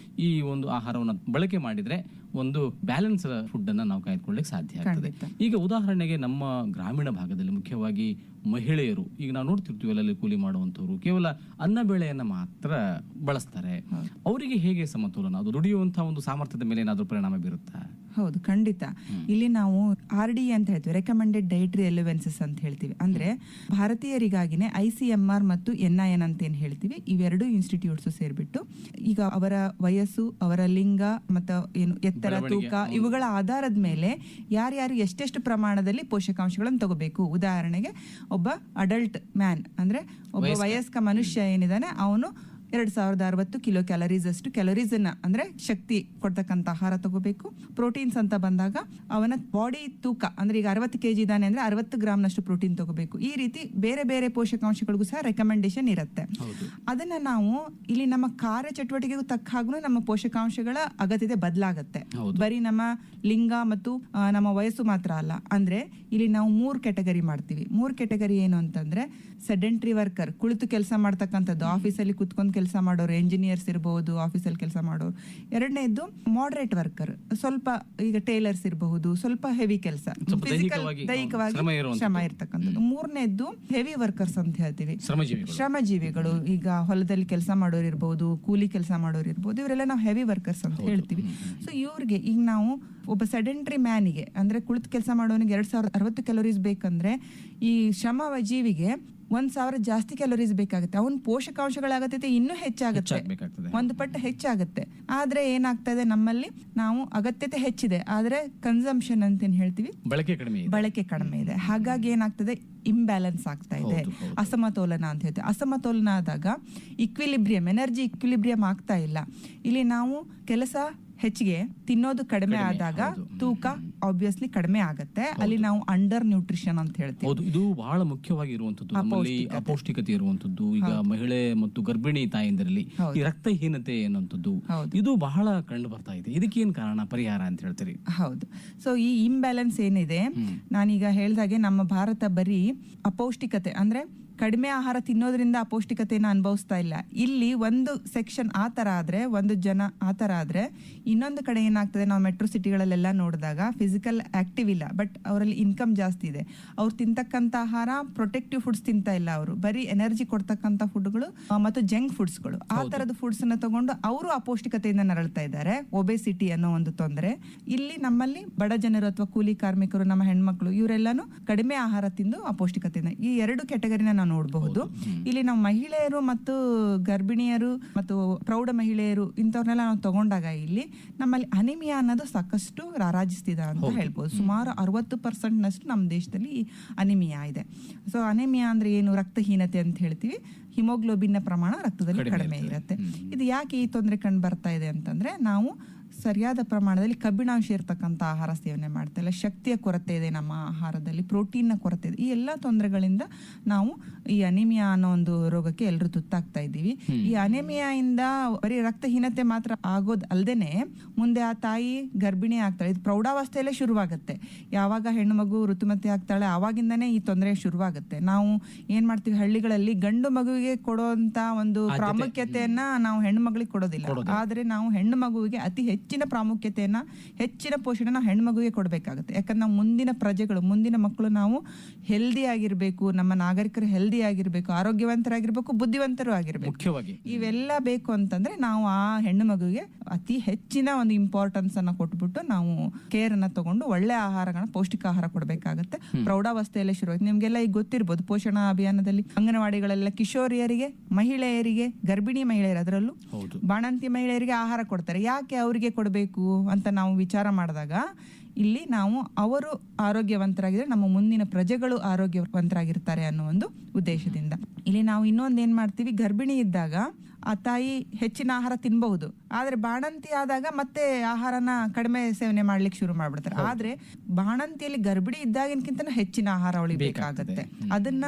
ಈ ಒಂದು ಆಹಾರವನ್ನು ಬಳಕೆ ಮಾಡಿದ್ರೆ ಒಂದು ಬ್ಯಾಲೆನ್ಸ್ ಫುಡ್ ಅನ್ನ ನಾವು ಕಾಯ್ದುಕೊಳ್ಳಿಕ್ಕೆ ಸಾಧ್ಯ ಆಗ್ತದೆ. ಈಗ ಉದಾಹರಣೆಗೆ ನಮ್ಮ ಗ್ರಾಮೀಣ ಭಾಗದಲ್ಲಿ ಮುಖ್ಯವಾಗಿ ಮಹಿಳೆಯರು, ಈಗ ನಾವು ನೋಡ್ತಿರ್ತೀವಿ ಅಲ್ಲಲ್ಲಿ ಕೂಲಿ ಮಾಡುವಂತವ್ರು ಕೇವಲ ಅನ್ನ ಬೇಳೆಯನ್ನ ಮಾತ್ರ ಬಳಸ್ತಾರೆ. ಅವರಿಗೆ ಹೇಗೆ ಸಮತೋಲನ, ಅದು ದುಡಿಯುವಂತಹ ಒಂದು ಸಾಮರ್ಥ್ಯದ ಮೇಲೆ ಏನಾದ್ರೂ ಪರಿಣಾಮ ಬೀರುತ್ತಾ? ಹೌದು, ಖಂಡಿತ. ಇಲ್ಲಿ ನಾವು RDE ಅಂತ ಹೇಳ್ತೀವಿ, ರೆಕಮೆಂಡೆಡ್ ಡೈಟರಿ ಎಲಿವೆನ್ಸಸ್ ಅಂತ ಹೇಳ್ತೀವಿ. ಅಂದ್ರೆ ಭಾರತೀಯರಿಗಾಗಿನೇ ICMR ಮತ್ತು NIN ಅಂತ ಏನ್ ಹೇಳ್ತೀವಿ, ಇವೆರಡು ಇನ್ಸ್ಟಿಟ್ಯೂಟ್ಸ್ ಸೇರ್ಬಿಟ್ಟು ಈಗ ಅವರ ವಯಸ್ಸು, ಅವರ ಲಿಂಗ ಮತ್ತು ಏನು ಎತ್ತರ, ತೂಕ, ಇವುಗಳ ಆಧಾರದ ಮೇಲೆ ಯಾರ್ಯಾರು ಎಷ್ಟೆಷ್ಟು ಪ್ರಮಾಣದಲ್ಲಿ ಪೋಷಕಾಂಶಗಳನ್ನು ತಗೋಬೇಕು. ಉದಾಹರಣೆಗೆ ಒಬ್ಬ ಅಡಲ್ಟ್ ಮ್ಯಾನ್ ಅಂದ್ರೆ ಒಬ್ಬ ವಯಸ್ಕ ಮನುಷ್ಯ ಏನಿದಾನೆ ಅವನು 2060 ಕಿಲೋ ಕ್ಯಾಲರೀಸ್ ಅಷ್ಟು ಕ್ಯಾಲರೀಸ್ ಅಂದ್ರೆ ಶಕ್ತಿ ಕೊಡ್ತಕ್ಕಂಥ ಆಹಾರ ತಗೋಬೇಕು. ಪ್ರೋಟೀನ್ಸ್ ಅಂತ ಬಂದಾಗ ಅವನ ಬಾಡಿ ತೂಕ ಅಂದ್ರೆ ಈಗ 60 kg ಇದಾನೆ ಅಂದ್ರೆ 60 ಗ್ರಾಮ್ನಷ್ಟು ಪ್ರೋಟೀನ್ ತಗೋಬೇಕು. ಈ ರೀತಿ ಬೇರೆ ಬೇರೆ ಪೋಷಕಾಂಶಗಳಿಗೂ ಸಹ ರೆಕಮೆಂಡೇಶನ್ ಇರುತ್ತೆ. ಅದನ್ನ ನಾವು ಇಲ್ಲಿ ನಮ್ಮ ಕಾರ್ಯ ಚಟುವಟಿಕೆಗೂ ತಕ್ಕ ಹಾಗೂ ನಮ್ಮ ಪೋಷಕಾಂಶಗಳ ಅಗತ್ಯತೆ ಬದಲಾಗುತ್ತೆ. ಬರೀ ನಮ್ಮ ಲಿಂಗ ಮತ್ತು ನಮ್ಮ ವಯಸ್ಸು ಮಾತ್ರ ಅಲ್ಲ. ಅಂದ್ರೆ ಇಲ್ಲಿ ನಾವು 3 ಕ್ಯಾಟಗರಿ ಮಾಡ್ತೀವಿ. 3 ಕ್ಯಾಟಗರಿ ಏನು ಅಂತಂದ್ರೆ ಸೆಡೆಂಟ್ರಿ ವರ್ಕರ್, ಕುಳಿತು ಕೆಲಸ ಮಾಡ್ತಕ್ಕಂಥದ್ದು, ಆಫೀಸಲ್ಲಿ ಕುತ್ಕೊಂಡು ಕೆಲಸ ಮಾಡೋರು, ಎಂಜಿನಿಯರ್ಸ್ ಇರಬಹುದು, ಆಫೀಸಲ್ಲಿ ಕೆಲಸ ಮಾಡೋರು. ಎರಡನೇದ್ದು ಮಾಡರೇಟ್ ವರ್ಕರ್, ಸ್ವಲ್ಪ ಈಗ ಟೇಲರ್ಸ್ ಇರಬಹುದು, ಸ್ವಲ್ಪ ಹೆವಿ ಕೆಲಸ, ದೈಹಿಕವಾಗಿ ಶ್ರಮ ಇರ್ತಕ್ಕಂಥದ್ದು. ಮೂರನೇದ್ದು ಹೆವಿ ವರ್ಕರ್ಸ್ ಅಂತ ಹೇಳ್ತೀವಿ, ಶ್ರಮಜೀವಿಗಳು. ಈಗ ಹೊಲದಲ್ಲಿ ಕೆಲಸ ಮಾಡೋರು ಇರ್ಬೋದು, ಕೂಲಿ ಕೆಲಸ ಮಾಡೋರು ಇರ್ಬೋದು, ಇವರೆಲ್ಲ ನಾವು ಹೆವಿ ವರ್ಕರ್ಸ್ ಅಂತ ಹೇಳ್ತೀವಿ. ಸೊ ಇವ್ರಿಗೆ ಈಗ ನಾವು ಒಬ್ಬ ಸೆಡೆಂಟ್ರಿ ಮ್ಯಾನಿಗೆ ಅಂದ್ರೆ ಕುಳಿತು ಕೆಲಸ ಮಾಡೋನಿಗೆ 2060 ಕ್ಯಾಲೋರೀಸ್ ಬೇಕಂದ್ರೆ ಈ ಶ್ರಮಜೀವಿಗೆ 1000 ಜಾಸ್ತಿ ಕ್ಯಾಲೋರೀಸ್ ಬೇಕಾಗುತ್ತೆ. ಅವನ ಪೋಷಕಾಂಶಗಳ ಅಗತ್ಯತೆ ಇನ್ನೂ ಹೆಚ್ಚಾಗುತ್ತೆ, 1 ಪಟ್ಟು ಹೆಚ್ಚಾಗುತ್ತೆ. ಆದ್ರೆ ಏನಾಗ್ತಾ ಇದೆ, ನಮ್ಮಲ್ಲಿ ನಾವು ಅಗತ್ಯತೆ ಹೆಚ್ಚಿದೆ ಆದ್ರೆ ಕನ್ಸಂಪ್ಷನ್ ಅಂತ ಏನ್ ಹೇಳ್ತೀವಿ, ಬಳಕೆ ಕಡಿಮೆ ಇದೆ. ಹಾಗಾಗಿ ಏನಾಗ್ತದೆ, ಇಂಬ್ಯಾಲೆನ್ಸ್ ಆಗ್ತಾ ಇದೆ, ಅಸಮತೋಲನ ಅಂತ ಹೇಳ್ತೀವಿ. ಅಸಮತೋಲನ ಆದಾಗ ಇಕ್ವಿಲಿಬ್ರಿಯಂ, ಎನರ್ಜಿ ಇಕ್ವಿಲಿಬ್ರಿಯಂ ಆಗ್ತಾ ಇಲ್ಲ. ಇಲ್ಲಿ ನಾವು ಕೆಲಸ ಹೆಚ್ಚಿಗೆ, ತಿನ್ನೋದು ಕಡಿಮೆ ಆದಾಗ ತೂಕ ಆಬ್ವಿಯಸ್ಲಿ ಕಡಿಮೆ ಆಗುತ್ತೆ. ಅಲ್ಲಿ ನಾವು ಅಂಡರ್ ನ್ಯೂಟ್ರಿಷನ್ ಅಂತ ಹೇಳ್ತೀವಿ. ಇದು ಬಹಳ ಮುಖ್ಯವಾಗಿ ಇರುವಂತದ್ದು, ನಮ್ಮಲ್ಲಿ ಅಪೌಷ್ಟಿಕತೆ ಇರುವಂತದ್ದು. ಈಗ ಮಹಿಳೆ ಮತ್ತು ಗರ್ಭಿಣಿ ತಾಯಂದಿರಲ್ಲಿ ಈ ರಕ್ತಹೀನತೆ ಅನ್ನುವಂಥದ್ದು ಇದು ಬಹಳ ಕಂಡು ಬರ್ತಾ ಇದೆ. ಇದಕ್ಕೇನ್ ಕಾರಣ, ಪರಿಹಾರ ಅಂತ ಹೇಳ್ತೀರಿ? ಹೌದು. ಸೊ ಈ ಇಂಬ್ಯಾಲೆನ್ಸ್ ಏನಿದೆ, ನಾನೀಗ ಹೇಳ್ದಾಗೆ ನಮ್ಮ ಭಾರತ ಬರೀ ಅಪೌಷ್ಟಿಕತೆ ಅಂದ್ರೆ ಕಡಿಮೆ ಆಹಾರ ತಿನ್ನೋದ್ರಿಂದ ಅಪೌಷ್ಟಿಕತೆಯನ್ನು ಅನುಭವಿಸ್ತಾ ಇಲ್ಲ. ಇಲ್ಲಿ ಒಂದು ಸೆಕ್ಷನ್ ಆ ಥರ ಆದರೆ, ಒಂದು ಜನ ಆ ಥರ ಆದರೆ, ಇನ್ನೊಂದು ಕಡೆ ಏನಾಗ್ತದೆ, ನಾವು ಮೆಟ್ರೋ ಸಿಟಿಗಳಲ್ಲೆಲ್ಲ ನೋಡಿದಾಗ ಫಿಸಿಕಲ್ ಆಕ್ಟಿವ್ ಇಲ್ಲ, ಬಟ್ ಅವರಲ್ಲಿ ಇನ್ಕಮ್ ಜಾಸ್ತಿ ಇದೆ. ಅವ್ರು ತಿಂತಕ್ಕಂಥ ಆಹಾರ ಪ್ರೊಟೆಕ್ಟಿವ್ ಫುಡ್ಸ್ ತಿಂತಾ ಇಲ್ಲ, ಅವರು ಬರೀ ಎನರ್ಜಿ ಕೊಡ್ತಕ್ಕಂಥ ಫುಡ್ಗಳು ಮತ್ತು ಜಂಕ್ ಫುಡ್ಸ್ಗಳು, ಆ ಥರದ ಫುಡ್ಸನ್ನು ತಗೊಂಡು ಅವರು ಅಪೌಷ್ಟಿಕತೆಯಿಂದ ನರಳ್ತಾ ಇದ್ದಾರೆ. ಒಬೆಸಿಟಿ ಅನ್ನೋ ಒಂದು ತೊಂದರೆ ಇಲ್ಲಿ ನಮ್ಮಲ್ಲಿ ಬಡ ಜನರು ಅಥವಾ ಕೂಲಿ ಕಾರ್ಮಿಕರು, ನಮ್ಮ ಹೆಣ್ಮಕ್ಳು, ಇವರೆಲ್ಲಾನು ಕಡಿಮೆ ಆಹಾರ ತಿಂದು ಅಪೌಷ್ಟಿಕತೆಯಿಂದ ಈ 2 ಕ್ಯಾಟಗರಿನ ನಾವು ನೋಡಬಹುದು. ಇಲ್ಲಿ ನಾವು ಮಹಿಳೆಯರು ಮತ್ತು ಗರ್ಭಿಣಿಯರು ಮತ್ತು ಪ್ರೌಢ ಮಹಿಳೆಯರು ಇಂಥವ್ರನ್ನೆಲ್ಲ ನಾವು ತಗೊಂಡಾಗ ಇಲ್ಲಿ ನಮ್ಮಲ್ಲಿ ಅನಿಮಿಯಾ ಅನ್ನೋದು ಸಾಕಷ್ಟು ರಾರಾಜಿಸ್ತಿದೆ ಅಂತ ಹೇಳ್ಬೋದು. ಸುಮಾರು 60% ನಮ್ಮ ದೇಶದಲ್ಲಿ ಅನಿಮಿಯಾ ಇದೆ. ಸೊ ಅನಿಮಿಯಾ ಅಂದ್ರೆ ಏನು, ರಕ್ತಹೀನತೆ ಅಂತ ಹೇಳ್ತೀವಿ. ಹಿಮೋಗ್ಲೋಬಿನ್ ನ ಪ್ರಮಾಣ ರಕ್ತದಲ್ಲಿ ಕಡಿಮೆ ಇರುತ್ತೆ. ಇದು ಯಾಕೆ ಈ ತೊಂದರೆ ಕಂಡು ಬರ್ತಾ ಇದೆ ಅಂತಂದ್ರೆ, ನಾವು ಸರಿಯಾದ ಪ್ರಮಾಣದಲ್ಲಿ ಕಬ್ಬಿಣಾಂಶ ಇರ್ತಕ್ಕಂಥ ಆಹಾರ ಸೇವನೆ ಮಾಡ್ತಾ ಇಲ್ಲ, ಶಕ್ತಿಯ ಕೊರತೆ ಇದೆ ನಮ್ಮ ಆಹಾರದಲ್ಲಿ, ಪ್ರೋಟೀನ್ನ ಕೊರತೆ ಇದೆ. ಈ ಎಲ್ಲ ತೊಂದರೆಗಳಿಂದ ನಾವು ಈ ಅನಿಮಿಯಾ ಅನ್ನೋ ಒಂದು ರೋಗಕ್ಕೆ ಎಲ್ಲರೂ ತುತ್ತಾಗ್ತಾ ಇದ್ದೀವಿ. ಈ ಅನಿಮಿಯಾಯಿಂದ ಬರೀ ರಕ್ತಹೀನತೆ ಮಾತ್ರ ಆಗೋದು ಅಲ್ದೇನೆ, ಮುಂದೆ ಆ ತಾಯಿ ಗರ್ಭಿಣಿ ಆಗ್ತಾಳೆ. ಇದು ಪ್ರೌಢಾವಸ್ಥೆಯಲ್ಲೇ ಶುರುವಾಗುತ್ತೆ. ಯಾವಾಗ ಹೆಣ್ಣು ಮಗು ಋತುಮತಿ ಆಗ್ತಾಳೆ ಆವಾಗಿಂದಾನೇ ಈ ತೊಂದರೆ ಶುರುವಾಗುತ್ತೆ. ನಾವು ಏನ್ ಮಾಡ್ತೀವಿ, ಹಳ್ಳಿಗಳಲ್ಲಿ ಗಂಡು ಮಗುವಿಗೆ ಕೊಡುವಂತ ಒಂದು ಪ್ರಾಮುಖ್ಯತೆಯನ್ನ ನಾವು ಹೆಣ್ಣು ಮಗಳಿಗೆ ಕೊಡೋದಿಲ್ಲ, ಆದ್ರೆ ನಾವು ಹೆಣ್ಣು ಮಗುವಿಗೆ ಅತಿ ಹೆಚ್ಚು ಹೆಚ್ಚಿನ ಪ್ರಾಮುಖ್ಯತೆಯನ್ನು, ಹೆಚ್ಚಿನ ಪೋಷಣೆ ನಾವು ಹೆಣ್ಮಗುವಿಗೆ ಕೊಡಬೇಕಾಗುತ್ತೆ. ಯಾಕಂದ್ರೆ ನಾವು ಮುಂದಿನ ಪ್ರಜೆಗಳು, ಮುಂದಿನ ಮಕ್ಕಳು ನಾವು ಹೆಲ್ದಿ ಆಗಿರಬೇಕು, ನಮ್ಮ ನಾಗರಿಕರು ಹೆಲ್ದಿ ಆಗಿರಬೇಕು, ಆರೋಗ್ಯವಂತರಾಗಿರ್ಬೇಕು, ಬುದ್ಧಿವಂತರು ಆಗಿರ್ಬೇಕು. ಮುಖ್ಯವಾಗಿ ಇವೆಲ್ಲ ಬೇಕು ಅಂತಂದ್ರೆ ನಾವು ಆ ಹೆಣ್ಣು ಮಗುವಿಗೆ ಅತಿ ಹೆಚ್ಚಿನ ಒಂದು ಇಂಪಾರ್ಟೆನ್ಸ್ ಅನ್ನ ಕೊಟ್ಬಿಟ್ಟು ನಾವು ಕೇರ್ ಅನ್ನ ತಗೊಂಡು ಒಳ್ಳೆ ಆಹಾರಗಳನ್ನ, ಪೌಷ್ಟಿಕ ಆಹಾರ ಕೊಡಬೇಕಾಗುತ್ತೆ. ಪ್ರೌಢಾವಸ್ಥೆಯಲ್ಲೇ ಶುರುವಾಗಿದೆ. ನಿಮ್ಗೆಲ್ಲ ಈಗ ಗೊತ್ತಿರ್ಬೋದು, ಪೋಷಣಾ ಅಭಿಯಾನದಲ್ಲಿ ಅಂಗನವಾಡಿಗಳೆಲ್ಲ ಕಿಶೋರಿಯರಿಗೆ, ಮಹಿಳೆಯರಿಗೆ, ಗರ್ಭಿಣಿ ಮಹಿಳೆಯರು, ಅದರಲ್ಲೂ ಬಾಣಂತಿ ಮಹಿಳೆಯರಿಗೆ ಆಹಾರ ಕೊಡ್ತಾರೆ. ಯಾಕೆ ಅವರಿಗೆ ಕೊಡಬೇಕು ಅಂತ ನಾವು ವಿಚಾರ ಮಾಡಿದಾಗ ಇಲ್ಲಿ ನಾವು ಅವರು ಆರೋಗ್ಯವಂತರಾಗಿದ್ರೆ ನಮ್ಮ ಮುಂದಿನ ಪ್ರಜೆಗಳು ಆರೋಗ್ಯವಂತರಾಗಿರ್ತಾರೆ ಅನ್ನೋ ಒಂದು ಉದ್ದೇಶದಿಂದ ಇಲ್ಲಿ ನಾವು ಇನ್ನೊಂದು ಏನ್ ಮಾಡ್ತೀವಿ, ಗರ್ಭಿಣಿ ಇದ್ದಾಗ ಆ ತಾಯಿ ಹೆಚ್ಚಿನ ಆಹಾರ ತಿನ್ಬಹುದು, ಆದ್ರೆ ಬಾಣಂತಿ ಆದಾಗ ಮತ್ತೆ ಆಹಾರನ ಕಡಿಮೆ ಸೇವನೆ ಮಾಡ್ಲಿಕ್ಕೆ ಶುರು ಮಾಡ್ಬಿಡ್ತಾರೆ. ಆದ್ರೆ ಬಾಣಂತಿಯಲ್ಲಿ ಗರ್ಭಿಣಿ ಇದ್ದಾಗಿನಕ್ಕಿಂತ ಹೆಚ್ಚಿನ ಆಹಾರ ಅವಳಿಗೆ ಬೇಕಾಗುತ್ತೆ. ಅದನ್ನ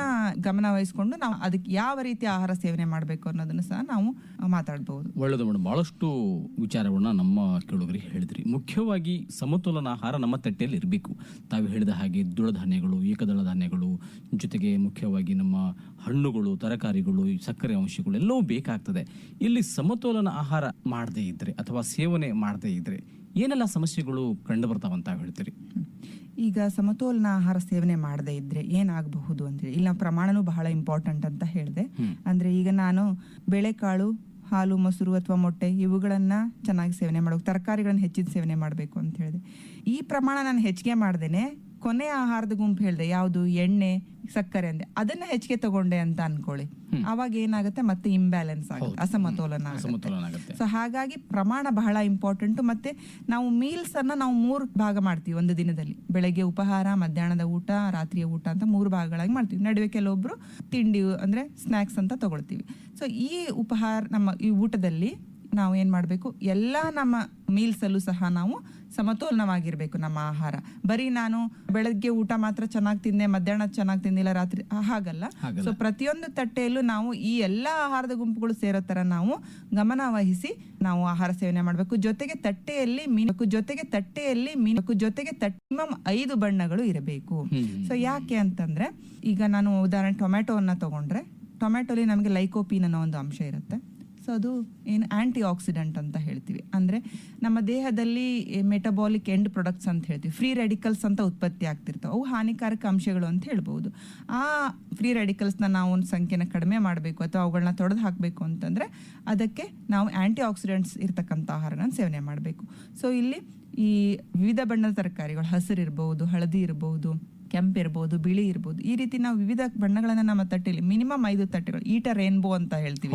ಗಮನ ವಹಿಸ್ಕೊಂಡು ನಾವು ಅದಕ್ಕೆ ಯಾವ ರೀತಿ ಆಹಾರ ಸೇವನೆ ಮಾಡಬೇಕು ಅನ್ನೋದನ್ನ ಸಹ ನಾವು ಮಾತಾಡಬಹುದು. ಒಳ್ಳೆಯದು ಮೇಡಮ್, ಬಹಳಷ್ಟು ವಿಚಾರಗಳನ್ನ ನಮ್ಮ ಕೇಳುಗರಿಗೆ ಹೇಳಿದ್ರಿ. ಮುಖ್ಯವಾಗಿ ಸಮತೋಲನ ಆಹಾರ ನಮ್ಮ ತಟ್ಟೆಯಲ್ಲಿ ಇರಬೇಕು. ತಾವು ಹೇಳಿದ ಹಾಗೆ ದ್ವಿದಳ ಧಾನ್ಯಗಳು, ಏಕದಳ ಧಾನ್ಯಗಳು, ಜೊತೆಗೆ ಮುಖ್ಯವಾಗಿ ನಮ್ಮ ಹಣ್ಣುಗಳು, ತರಕಾರಿಗಳು, ಸಕ್ಕರೆ ಅಂಶಗಳು ಎಲ್ಲವೂ ಬೇಕಾಗ್ತದೆ. ಇಲ್ಲಿ ಸಮತೋಲನ ಆಹಾರ ಮಾಡದೇ ಇದ್ರೆ ಅಥವಾ ಸೇವನೆ ಮಾಡದೇ ಇದ್ರೆ ಏನೆಲ್ಲ ಸಮಸ್ಯೆಗಳು ಕಂಡು ಬರ್ತಾವಂತ ಹೇಳ್ತೀರಿ? ಈಗ ಸಮತೋಲನ ಆಹಾರ ಸೇವನೆ ಮಾಡದೇ ಇದ್ರೆ ಏನಾಗಬಹುದು ಅಂತೇಳಿ ಇಲ್ಲಿ ನಾವು ಪ್ರಮಾಣನೂ ಬಹಳ ಇಂಪಾರ್ಟೆಂಟ್ ಅಂತ ಹೇಳಿದೆ. ಅಂದ್ರೆ ಈಗ ನಾನು ಬೇಳೆಕಾಳು, ಹಾಲು, ಮೊಸರು ಅಥವಾ ಮೊಟ್ಟೆ ಇವುಗಳನ್ನ ಚೆನ್ನಾಗಿ ಸೇವನೆ ಮಾಡಬೇಕು, ತರಕಾರಿಗಳನ್ನ ಹೆಚ್ಚಿನ ಸೇವನೆ ಮಾಡಬೇಕು ಅಂತ ಹೇಳಿದೆ. ಈ ಪ್ರಮಾಣ ನಾನು ಹೆಚ್ಚಿಗೆ ಮಾಡ್ದೇನೆ ಕೊನೆ ಆಹಾರದ ಗುಂಪು ಹೇಳಿದೆ, ಯಾವುದು ಎಣ್ಣೆ, ಸಕ್ಕರೆ ಅಂದೆ, ಅದನ್ನ ಹೆಚ್ಚಿಗೆ ತಗೊಂಡೆ ಅಂತ ಅನ್ಕೊಳ್ಳಿ. ಅವಾಗ ಏನಾಗುತ್ತೆ, ಮತ್ತೆ ಇಂಬ್ಯಾಲೆನ್ಸ್ ಆಗುತ್ತೆ, ಅಸಮತೋಲನ ಆಗುತ್ತೆ. ಸೊ ಹಾಗಾಗಿ ಪ್ರಮಾಣ ಬಹಳ ಇಂಪಾರ್ಟೆಂಟ್. ಮತ್ತೆ ನಾವು ಮೀಲ್ಸ್ ಅನ್ನ ನಾವು 3 ಭಾಗ ಮಾಡ್ತೀವಿ ಒಂದು ದಿನದಲ್ಲಿ. ಬೆಳಗ್ಗೆ ಉಪಹಾರ, ಮಧ್ಯಾಹ್ನದ ಊಟ, ರಾತ್ರಿಯ ಊಟ ಅಂತ 3 ಭಾಗಗಳಾಗಿ ಮಾಡ್ತೀವಿ. ನಡುವೆ ಕೆಲವೊಬ್ರು ತಿಂಡಿ ಅಂದ್ರೆ ಸ್ನಾಕ್ಸ್ ಅಂತ ತಗೊಳ್ತೀವಿ. ಸೊ ಈ ಉಪಹಾರ, ನಮ್ಮ ಈ ಊಟದಲ್ಲಿ ನಾವು ಏನ್ ಮಾಡ್ಬೇಕು, ಎಲ್ಲಾ ನಮ್ಮ ಮೀಲ್ಸ್ ಅಲ್ಲೂ ಸಹ ನಾವು ಸಮತೋಲನವಾಗಿರ್ಬೇಕು ನಮ್ಮ ಆಹಾರ. ಬರೀ ನಾನು ಬೆಳಗ್ಗೆ ಊಟ ಮಾತ್ರ ಚೆನ್ನಾಗಿ ತಿಂದೆ, ಮಧ್ಯಾಹ್ನ ಚೆನ್ನಾಗಿ ತಿಂದಿಲ್ಲ, ರಾತ್ರಿ ಹಾಗಲ್ಲ. ಸೊ ಪ್ರತಿಯೊಂದು ತಟ್ಟೆಯಲ್ಲೂ ನಾವು ಈ ಎಲ್ಲಾ ಆಹಾರದ ಗುಂಪುಗಳು ಸೇರೋ ತರ ನಾವು ಗಮನ ವಹಿಸಿ ನಾವು ಆಹಾರ ಸೇವನೆ ಮಾಡಬೇಕು. ಜೊತೆಗೆ ತಟ್ಟೆಯಲ್ಲಿ ಮಿನಿಮಮ್ 5 ಬಣ್ಣಗಳು ಇರಬೇಕು. ಸೊ ಯಾಕೆ ಅಂತಂದ್ರೆ, ಈಗ ನಾನು ಉದಾಹರಣೆ ಟೊಮ್ಯಾಟೋವನ್ನ ತಗೊಂಡ್ರೆ, ಟೊಮ್ಯಾಟೋಲಿ ನಮಗೆ ಲೈಕೋಪೀನ್ ಅನ್ನೋ ಒಂದು ಅಂಶ ಇರುತ್ತೆ. ಸೊ ಅದು ಏನು ಆಂಟಿ ಆಕ್ಸಿಡೆಂಟ್ ಅಂತ ಹೇಳ್ತೀವಿ. ಅಂದ್ರೆ ನಮ್ಮ ದೇಹದಲ್ಲಿ ಮೆಟಬಾಲಿಕ್ ಎಂಡ್ ಪ್ರಾಡಕ್ಟ್ಸ್ ಅಂತ ಹೇಳ್ತೀವಿ, ಫ್ರೀ ರೆಡಿಕಲ್ಸ್ ಅಂತ ಉತ್ಪತ್ತಿ ಆಗ್ತಿರ್ತವೆ. ಅವು ಹಾನಿಕಾರಕ ಅಂಶಗಳು ಅಂತ ಹೇಳ್ಬೋದು. ಆ ಫ್ರೀ ರೆಡಿಕಲ್ಸ್ನ ನಾವು ಒಂದು ಸಂಖ್ಯೆನ ಕಡಿಮೆ ಮಾಡಬೇಕು ಅಥವಾ ಅವುಗಳನ್ನ ತೊಡೆದು ಹಾಕಬೇಕು ಅಂತಂದ್ರೆ ಅದಕ್ಕೆ ನಾವು ಆಂಟಿ ಆಕ್ಸಿಡೆಂಟ್ಸ್ ಇರ್ತಕ್ಕಂಥ ಆಹಾರನ ಸೇವನೆ ಮಾಡಬೇಕು. ಸೊ ಇಲ್ಲಿ ಈ ವಿವಿಧ ಬಣ್ಣದ ತರಕಾರಿಗಳು, ಹಸಿರು ಇರ್ಬೋದು, ಹಳದಿ ಇರ್ಬೋದು, ಕೆಂಪು ಇರ್ಬೋದು, ಬಿಳಿ ಇರ್ಬೋದು, ಈ ರೀತಿ ನಾವು ವಿವಿಧ ಬಣ್ಣಗಳನ್ನ ನಮ್ಮ ತಟ್ಟೆಯಲ್ಲಿ ಮಿನಿಮಮ್ 5 ತಟ್ಟೆಗಳು, ಈಟ ರೇನ್ಬೋ ಅಂತ ಹೇಳ್ತೀವಿ.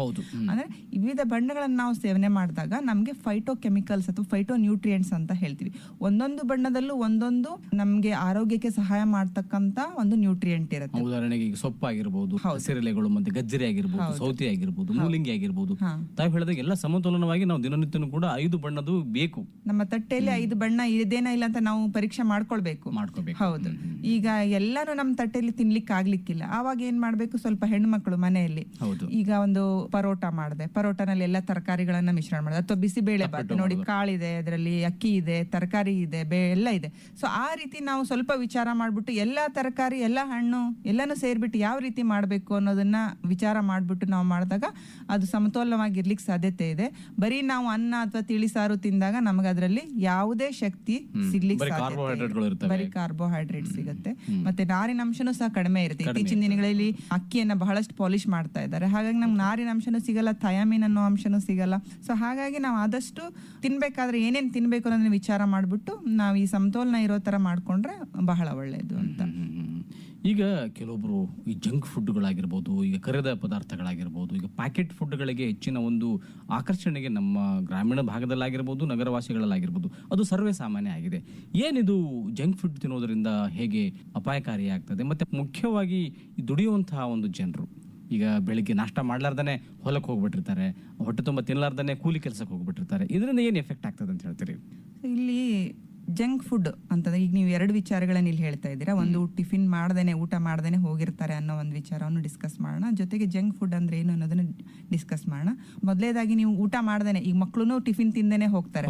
ಅಂದ್ರೆ ವಿವಿಧ ಬಣ್ಣಗಳನ್ನ ನಾವು ಸೇವನೆ ಮಾಡಿದಾಗ ನಮ್ಗೆ ಫೈಟೋ ಕೆಮಿಕಲ್ಸ್ ಅಥವಾ ಫೈಟೋ ನ್ಯೂಟ್ರಿಯೆಂಟ್ಸ್ ಅಂತ ಹೇಳ್ತೀವಿ. ಒಂದೊಂದು ಬಣ್ಣದಲ್ಲೂ ಒಂದೊಂದು ನಮ್ಗೆ ಆರೋಗ್ಯಕ್ಕೆ ಸಹಾಯ ಮಾಡ್ತಕ್ಕಂತ ಒಂದು ನ್ಯೂಟ್ರಿಯೆಂಟ್ ಇರುತ್ತೆ. ಉದಾಹರಣೆಗೆ ಈಗ ಸೊಪ್ಪಾಗಿರ್ಬೋದು, ಹಸಿರೆಲೆಗಳು, ಮತ್ತೆ ಗಜ್ಜರಿ ಆಗಿರ್ಬೋದು, ಸೌತೆ ಆಗಿರ್ಬೋದು, ಮೂಲಂಗಿ ಆಗಿರ್ಬೋದು, ತಾವು ಹೇಳಿದಾಗ ಎಲ್ಲ ಸಮತೋಲನವಾಗಿ ನಾವು ದಿನನಿತ್ಯನೂ ಕೂಡ 5 ಬಣ್ಣದ್ದು ಬೇಕು. ನಮ್ಮ ತಟ್ಟೆಯಲ್ಲಿ 5 ಬಣ್ಣ ಇದೇನಾ ಇಲ್ಲ ಅಂತ ನಾವು ಪರೀಕ್ಷೆ ಮಾಡ್ಕೊಳ್ಬೇಕು. ಹೌದು. ಈಗ ಎಲ್ಲಾನು ನಮ್ಮ ತಟ್ಟೆಯಲ್ಲಿ ತಿನ್ಲಿಕ್ಕೆ ಆಗ್ಲಿಕ್ಕಿಲ್ಲ. ಆವಾಗ ಏನ್ ಮಾಡ್ಬೇಕು, ಸ್ವಲ್ಪ ಹೆಣ್ಮಕ್ಳು ಮನೆಯಲ್ಲಿ ಈಗ ಒಂದು ಪರೋಟ ಮಾಡಿದೆ, ಪರೋಟನಲ್ಲಿ ಎಲ್ಲ ತರಕಾರಿಗಳನ್ನ ಮಿಶ್ರಣ ಮಾಡಿದೆ, ಅಥವಾ ಬಿಸಿಬೇಳೆ ಬಾತ್ ನೋಡಿ, ಕಾಳಿದೆ, ಅದರಲ್ಲಿ ಅಕ್ಕಿ ಇದೆ, ತರಕಾರಿ ಇದೆ, ಎಲ್ಲ ಇದೆ. ಸೊ ಆ ರೀತಿ ನಾವು ಸ್ವಲ್ಪ ವಿಚಾರ ಮಾಡ್ಬಿಟ್ಟು ಎಲ್ಲಾ ತರಕಾರಿ, ಎಲ್ಲಾ ಹಣ್ಣು ಎಲ್ಲಾನು ಸೇರ್ಬಿಟ್ಟು ಯಾವ ರೀತಿ ಮಾಡ್ಬೇಕು ಅನ್ನೋದನ್ನ ವಿಚಾರ ಮಾಡ್ಬಿಟ್ಟು ನಾವು ಮಾಡಿದಾಗ ಅದು ಸಮತೋಲನವಾಗಿರ್ಲಿಕ್ಕೆ ಸಾಧ್ಯತೆ ಇದೆ. ಬರೀ ನಾವು ಅನ್ನ ಅಥವಾ ತಿಳಿ ಸಾರು ತಿಂದಾಗ ನಮಗೆ ಅದರಲ್ಲಿ ಯಾವುದೇ ಶಕ್ತಿ ಸಿಗ್ಲಿಕ್ಕೆ ಸಾಧ್ಯತೆ, ಬರೀ ಕಾರ್ಬೋಹೈಡ್ರೇಟ್ ಸಿಗುತ್ತೆ. ಮತ್ತೆ ನಾರಿನಂಶನೂ ಸಹ ಕಡಿಮೆ ಇರುತ್ತೆ. ಇತ್ತೀಚಿನ ದಿನಗಳಲ್ಲಿ ಅಕ್ಕಿಯನ್ನ ಬಹಳಷ್ಟು ಪಾಲಿಶ್ ಮಾಡ್ತಾ ಇದ್ದಾರೆ, ಹಾಗಾಗಿ ನಮ್ಗೆ ನಾರಿನಂಶನೂ ಸಿಗಲ್ಲ, ಥಯಾಮಿನ್ ಅನ್ನೋ ಅಂಶನೂ ಸಿಗಲ್ಲ. ಸೊ ಹಾಗಾಗಿ ನಾವು ಆದಷ್ಟು ತಿನ್ಬೇಕಾದ್ರೆ ಏನೇನ್ ತಿನ್ಬೇಕು ಅನ್ನೋದನ್ನ ವಿಚಾರ ಮಾಡ್ಬಿಟ್ಟು ನಾವು ಈ ಸಮತೋಲನ ಇರೋ ತರ ಮಾಡ್ಕೊಂಡ್ರೆ ಬಹಳ ಒಳ್ಳೆಯದು ಅಂತ. ಈಗ ಕೆಲವೊಬ್ರು ಈ ಜಂಕ್ ಫುಡ್ಗಳಾಗಿರ್ಬೋದು, ಈಗ ಕರೆದ ಪದಾರ್ಥಗಳಾಗಿರ್ಬೋದು, ಈಗ ಪ್ಯಾಕೆಟ್ ಫುಡ್ಗಳಿಗೆ ಹೆಚ್ಚಿನ ಒಂದು ಆಕರ್ಷಣೆಗೆ ನಮ್ಮ ಗ್ರಾಮೀಣ ಭಾಗದಲ್ಲಾಗಿರ್ಬೋದು, ನಗರವಾಸಿಗಳಲ್ಲಾಗಿರ್ಬೋದು ಅದು ಸರ್ವೇ ಸಾಮಾನ್ಯ ಆಗಿದೆ. ಏನಿದು ಜಂಕ್ ಫುಡ್ ತಿನ್ನೋದ್ರಿಂದ ಹೇಗೆ ಅಪಾಯಕಾರಿಯಾಗ್ತದೆ? ಮತ್ತೆ ಮುಖ್ಯವಾಗಿ ದುಡಿಯುವಂತಹ ಒಂದು ಜನರು ಈಗ ಬೆಳಿಗ್ಗೆ ನಾಷ್ಟ ಮಾಡ್ಲಾರ್ದಾನೆ ಹೊಲಕ್ಕೆ ಹೋಗ್ಬಿಟ್ಟಿರ್ತಾರೆ, ಹೊಟ್ಟೆ ತುಂಬ ತಿನ್ಲಾರ್ದಾನೆ ಕೂಲಿ ಕೆಲಸಕ್ಕೆ ಹೋಗ್ಬಿಟ್ಟಿರ್ತಾರೆ. ಇದರಿಂದ ಏನು ಎಫೆಕ್ಟ್ ಆಗ್ತದೆ ಅಂತ ಹೇಳ್ತೀರಿ? ಇಲ್ಲಿ ಜಂಕ್ ಫುಡ್ ಅಂತಂದ್ರೆ ಈಗ ನೀವು 2 ವಿಚಾರಗಳನ್ನ ಇಲ್ಲಿ ಹೇಳ್ತಾ ಇದ್ದೀರಾ. ಒಂದು ಟಿಫಿನ್ ಮಾಡ್ದೇನೆ ಊಟ ಮಾಡ್ದೇನೆ ಹೋಗಿರ್ತಾರೆ ಅನ್ನೋ ಒಂದು ವಿಚಾರವನ್ನು ಡಿಸ್ಕಸ್ ಮಾಡೋಣ. ಜೊತೆಗೆ ಜಂಕ್ ಫುಡ್ ಅಂದ್ರೆ ಏನು ಅನ್ನೋದನ್ನ ಡಿಸ್ಕಸ್ ಮಾಡೋಣ. ಮೊದಲೇದಾಗಿ ನೀವು ಊಟ ಮಾಡ್ದೇನೆ, ಈಗ ಮಕ್ಳು ಟಿಫಿನ್ ತಿಂದೇನೆ ಹೋಗ್ತಾರೆ.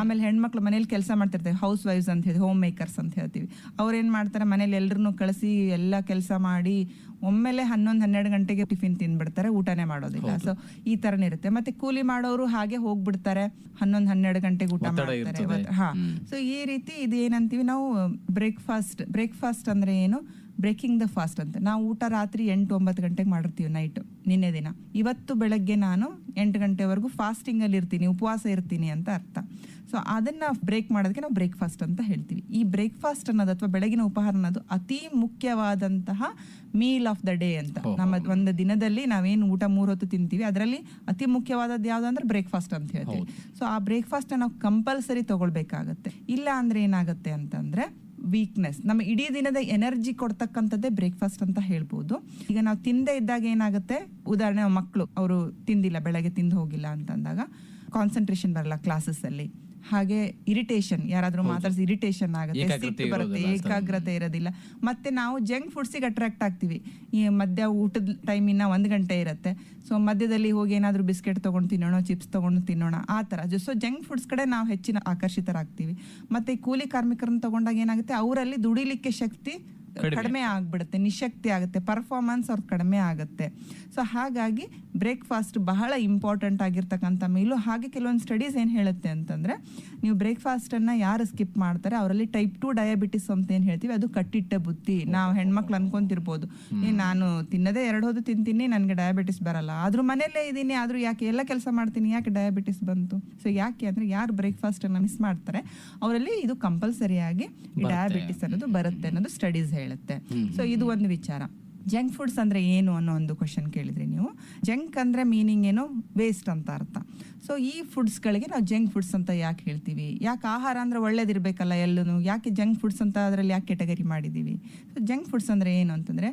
ಆಮೇಲೆ ಹೆಣ್ಮಕ್ಳು ಮನೇಲಿ ಕೆಲಸ ಮಾಡ್ತಿರ್ತಾರೆ, ಹೌಸ್ ವೈಫ್ಸ್ ಅಂತ ಹೇಳಿ, ಹೋಮ್ ಮೇಕರ್ಸ್ ಅಂತ ಹೇಳ್ತೀವಿ. ಅವ್ರೇನ್ ಮಾಡ್ತಾರೆ, ಮನೇಲಿ ಎಲ್ರನ್ನೂ ಕಳಿಸಿ ಎಲ್ಲ ಕೆಲಸ ಮಾಡಿ ಒಮ್ಮೆಲೆ 11-12 ಗಂಟೆಗೆ ಟಿಫಿನ್ ತಿಂದ್ಬಿಡ್ತಾರೆ, ಊಟನೇ ಮಾಡೋದಿಲ್ಲ. ಸೊ ಈ ತರನೇ ಇರುತ್ತೆ. ಮತ್ತೆ ಕೂಲಿ ಮಾಡೋರು ಹಾಗೆ ಹೋಗ್ಬಿಡ್ತಾರೆ, 11-12 ಗಂಟೆಗೆ ಊಟ ಮಾಡ್ತಾರೆ. ಸೊ ಈ ರೀತಿ ಇದು ಏನಂತೀವಿ ನಾವು ಬ್ರೇಕ್ಫಾಸ್ಟ್ ಅಂದ್ರೆ ಏನು, ಬ್ರೇಕಿಂಗ್ ದ ಫಾಸ್ಟ್ ಅಂತ. ನಾವು ಊಟ ರಾತ್ರಿ 8-9 ಗಂಟೆಗೆ ಮಾಡಿರ್ತೀವಿ ನೈಟ್, ನಿನ್ನೆ ದಿನ. ಇವತ್ತು ಬೆಳಗ್ಗೆ ನಾನು 8 ಗಂಟೆವರೆಗೂ ಫಾಸ್ಟಿಂಗ್ ಅಲ್ಲಿ ಇರ್ತೀನಿ, ಉಪವಾಸ ಇರ್ತೀನಿ ಅಂತ ಅರ್ಥ. ಸೊ ಅದನ್ನ ಬ್ರೇಕ್ ಮಾಡೋದಕ್ಕೆ ನಾವು ಬ್ರೇಕ್ಫಾಸ್ಟ್ ಅಂತ ಹೇಳ್ತೀವಿ. ಈ ಬ್ರೇಕ್ಫಾಸ್ಟ್ ಅನ್ನೋದು ಅಥವಾ ಬೆಳಗಿನ ಉಪಹಾರ ಅನ್ನೋದು ಅತಿ ಮುಖ್ಯವಾದಂತಹ ಮೀಲ್ ಆಫ್ ದ ಡೇ ಅಂತ. ನಮ್ಮ ಒಂದು ದಿನದಲ್ಲಿ ನಾವೇನು ಊಟ 3 ಹೊತ್ತು ತಿಂತೀವಿ, ಅದರಲ್ಲಿ ಅತಿ ಮುಖ್ಯವಾದದ್ದು ಯಾವ್ದು ಅಂದ್ರೆ ಬ್ರೇಕ್ಫಾಸ್ಟ್ ಅಂತ ಹೇಳ್ತೀವಿ. ಸೊ ಆ ಬ್ರೇಕ್ಫಾಸ್ಟ್ ನಾವು ಕಂಪಲ್ಸರಿ ತಗೊಳ್ಬೇಕಾಗತ್ತೆ. ಇಲ್ಲ ಅಂದ್ರೆ ಏನಾಗುತ್ತೆ ಅಂತಂದ್ರೆ ವೀಕ್ನೆಸ್, ನಮ್ಮ ಇಡೀ ದಿನದ ಎನರ್ಜಿ ಕೊಡ್ತಕ್ಕಂಥದ್ದೇ ಬ್ರೇಕ್ಫಾಸ್ಟ್ ಅಂತ ಹೇಳ್ಬೋದು. ಈಗ ನಾವು ತಿಂದೇ ಇದ್ದಾಗ ಏನಾಗುತ್ತೆ, ಉದಾಹರಣೆ ಮಕ್ಕಳು ಅವರು ತಿಂದಿಲ್ಲ, ಬೆಳಗ್ಗೆ ತಿಂದು ಹೋಗಿಲ್ಲ ಅಂತಂದಾಗ ಕಾನ್ಸಂಟ್ರೇಷನ್ ಬರಲ್ಲ ಕ್ಲಾಸಸ್ ಅಲ್ಲಿ. ಹಾಗೆ ಇರಿಟೇಷನ್, ಯಾರಾದ್ರೂ ಮಾತಾಡಿಸಿ ಇರಿಟೇಷನ್ ಆಗುತ್ತೆ, ಸಿಟ್ಟು ಬರುತ್ತೆ, ಏಕಾಗ್ರತೆ ಇರೋದಿಲ್ಲ. ಮತ್ತೆ ನಾವು ಜಂಕ್ ಫುಡ್ಸಿಗೆ ಅಟ್ರಾಕ್ಟ್ ಆಗ್ತೀವಿ. ಈ ಮಧ್ಯ ಊಟದ ಟೈಮ್ ಇನ್ನ 1 ಗಂಟೆ ಇರುತ್ತೆ. ಸೊ ಮಧ್ಯದಲ್ಲಿ ಹೋಗಿ ಏನಾದ್ರೂ ಬಿಸ್ಕೆಟ್ ತಗೊಂಡು ತಿನ್ನೋಣ, ಚಿಪ್ಸ್ ತಗೊಂಡು ತಿನ್ನೋಣ, ಆ ತರ. ಸೊ ಜಂಕ್ ಫುಡ್ಸ್ ಕಡೆ ನಾವು ಹೆಚ್ಚಿನ ಆಕರ್ಷಿತರಾಗ್ತೀವಿ. ಮತ್ತೆ ಕೂಲಿ ಕಾರ್ಮಿಕರನ್ನ ತಗೊಂಡಾಗ ಏನಾಗುತ್ತೆ, ಅವರಲ್ಲಿ ದುಡಿಲಿಕ್ಕೆ ಶಕ್ತಿ ಕಡಿಮೆ ಆಗ್ಬಿಡುತ್ತೆ, ನಿಶಕ್ತಿ ಆಗುತ್ತೆ, ಪರ್ಫಾರ್ಮೆನ್ಸ್ ಅವ್ರದ್ದು ಕಡಿಮೆ ಆಗುತ್ತೆ. ಸೊ ಹಾಗಾಗಿ ಬ್ರೇಕ್ಫಾಸ್ಟ್ ಬಹಳ ಇಂಪಾರ್ಟೆಂಟ್ ಆಗಿರ್ತಕ್ಕಂಥ ಮೀಲು. ಹಾಗೆ ಕೆಲವೊಂದು ಸ್ಟಡೀಸ್ ಏನು ಹೇಳುತ್ತೆ ಅಂತಂದ್ರೆ, ನೀವು ಬ್ರೇಕ್ಫಾಸ್ಟನ್ನು ಯಾರು ಸ್ಕಿಪ್ ಮಾಡ್ತಾರೆ ಅವರಲ್ಲಿ ಟೈಪ್ 2 ಡಯಾಬಿಟಿಸ್ ಅಂತ ಏನು ಹೇಳ್ತೀವಿ, ಅದು ಕಟ್ಟಿಟ್ಟ ಬುತ್ತಿ. ನಾವು ಹೆಣ್ಮಕ್ಳು ಅನ್ಕೊಂತಿರ್ಬೋದು, ನಾನು ತಿನ್ನದೇ 2 ಹೊತ್ತು ತಿಂತೀನಿ, ನನಗೆ ಡಯಾಬಿಟಿಸ್ ಬರಲ್ಲ, ಆದ್ರೂ ಮನೆಯಲ್ಲೇ ಇದ್ದೀನಿ, ಆದ್ರೂ ಯಾಕೆ ಎಲ್ಲ ಕೆಲಸ ಮಾಡ್ತೀನಿ, ಯಾಕೆ ಡಯಾಬಿಟಿಸ್ ಬಂತು? ಸೊ ಯಾಕೆ ಅಂದ್ರೆ ಯಾರು ಬ್ರೇಕ್ಫಾಸ್ಟನ್ನು ಮಿಸ್ ಮಾಡ್ತಾರೆ ಅವರಲ್ಲಿ ಇದು ಕಂಪಲ್ಸರಿಯಾಗಿ ಡಯಾಬಿಟಿಸ್ ಅನ್ನೋದು ಬರುತ್ತೆ ಅನ್ನೋದು ಸ್ಟಡೀಸ್ ಹೇಳುತ್ತೆ. ಸೊ ಇದು ಒಂದು ವಿಚಾರ. ಜಂಕ್ ಫುಡ್ಸ್ ಅಂದ್ರೆ ಏನು ಅನ್ನೋ ಒಂದು ಕ್ವಶನ್ ಕೇಳಿದ್ರಿ ನೀವು. ಜಂಕ್ ಅಂದ್ರೆ ಮೀನಿಂಗ್ ಏನು, ವೇಸ್ಟ್ ಅಂತ ಅರ್ಥ. ಸೊ ಈ ಫುಡ್ಸ್ಗಳಿಗೆ ನಾವು ಜಂಕ್ ಫುಡ್ಸ್ ಅಂತ ಯಾಕೆ ಹೇಳ್ತೀವಿ? ಯಾಕೆ ಆಹಾರ ಅಂದ್ರೆ ಒಳ್ಳೇದಿರ್ಬೇಕಲ್ಲ ಎಲ್ಲೂ, ಯಾಕೆ ಜಂಕ್ ಫುಡ್ಸ್ ಅಂತ ಅದರಲ್ಲಿ ಯಾಕೆ ಕೆಟಗರಿ ಮಾಡಿದೀವಿ? ಸೊ ಜಂಕ್ ಫುಡ್ಸ್ ಅಂದ್ರೆ ಏನು ಅಂತಂದ್ರೆ,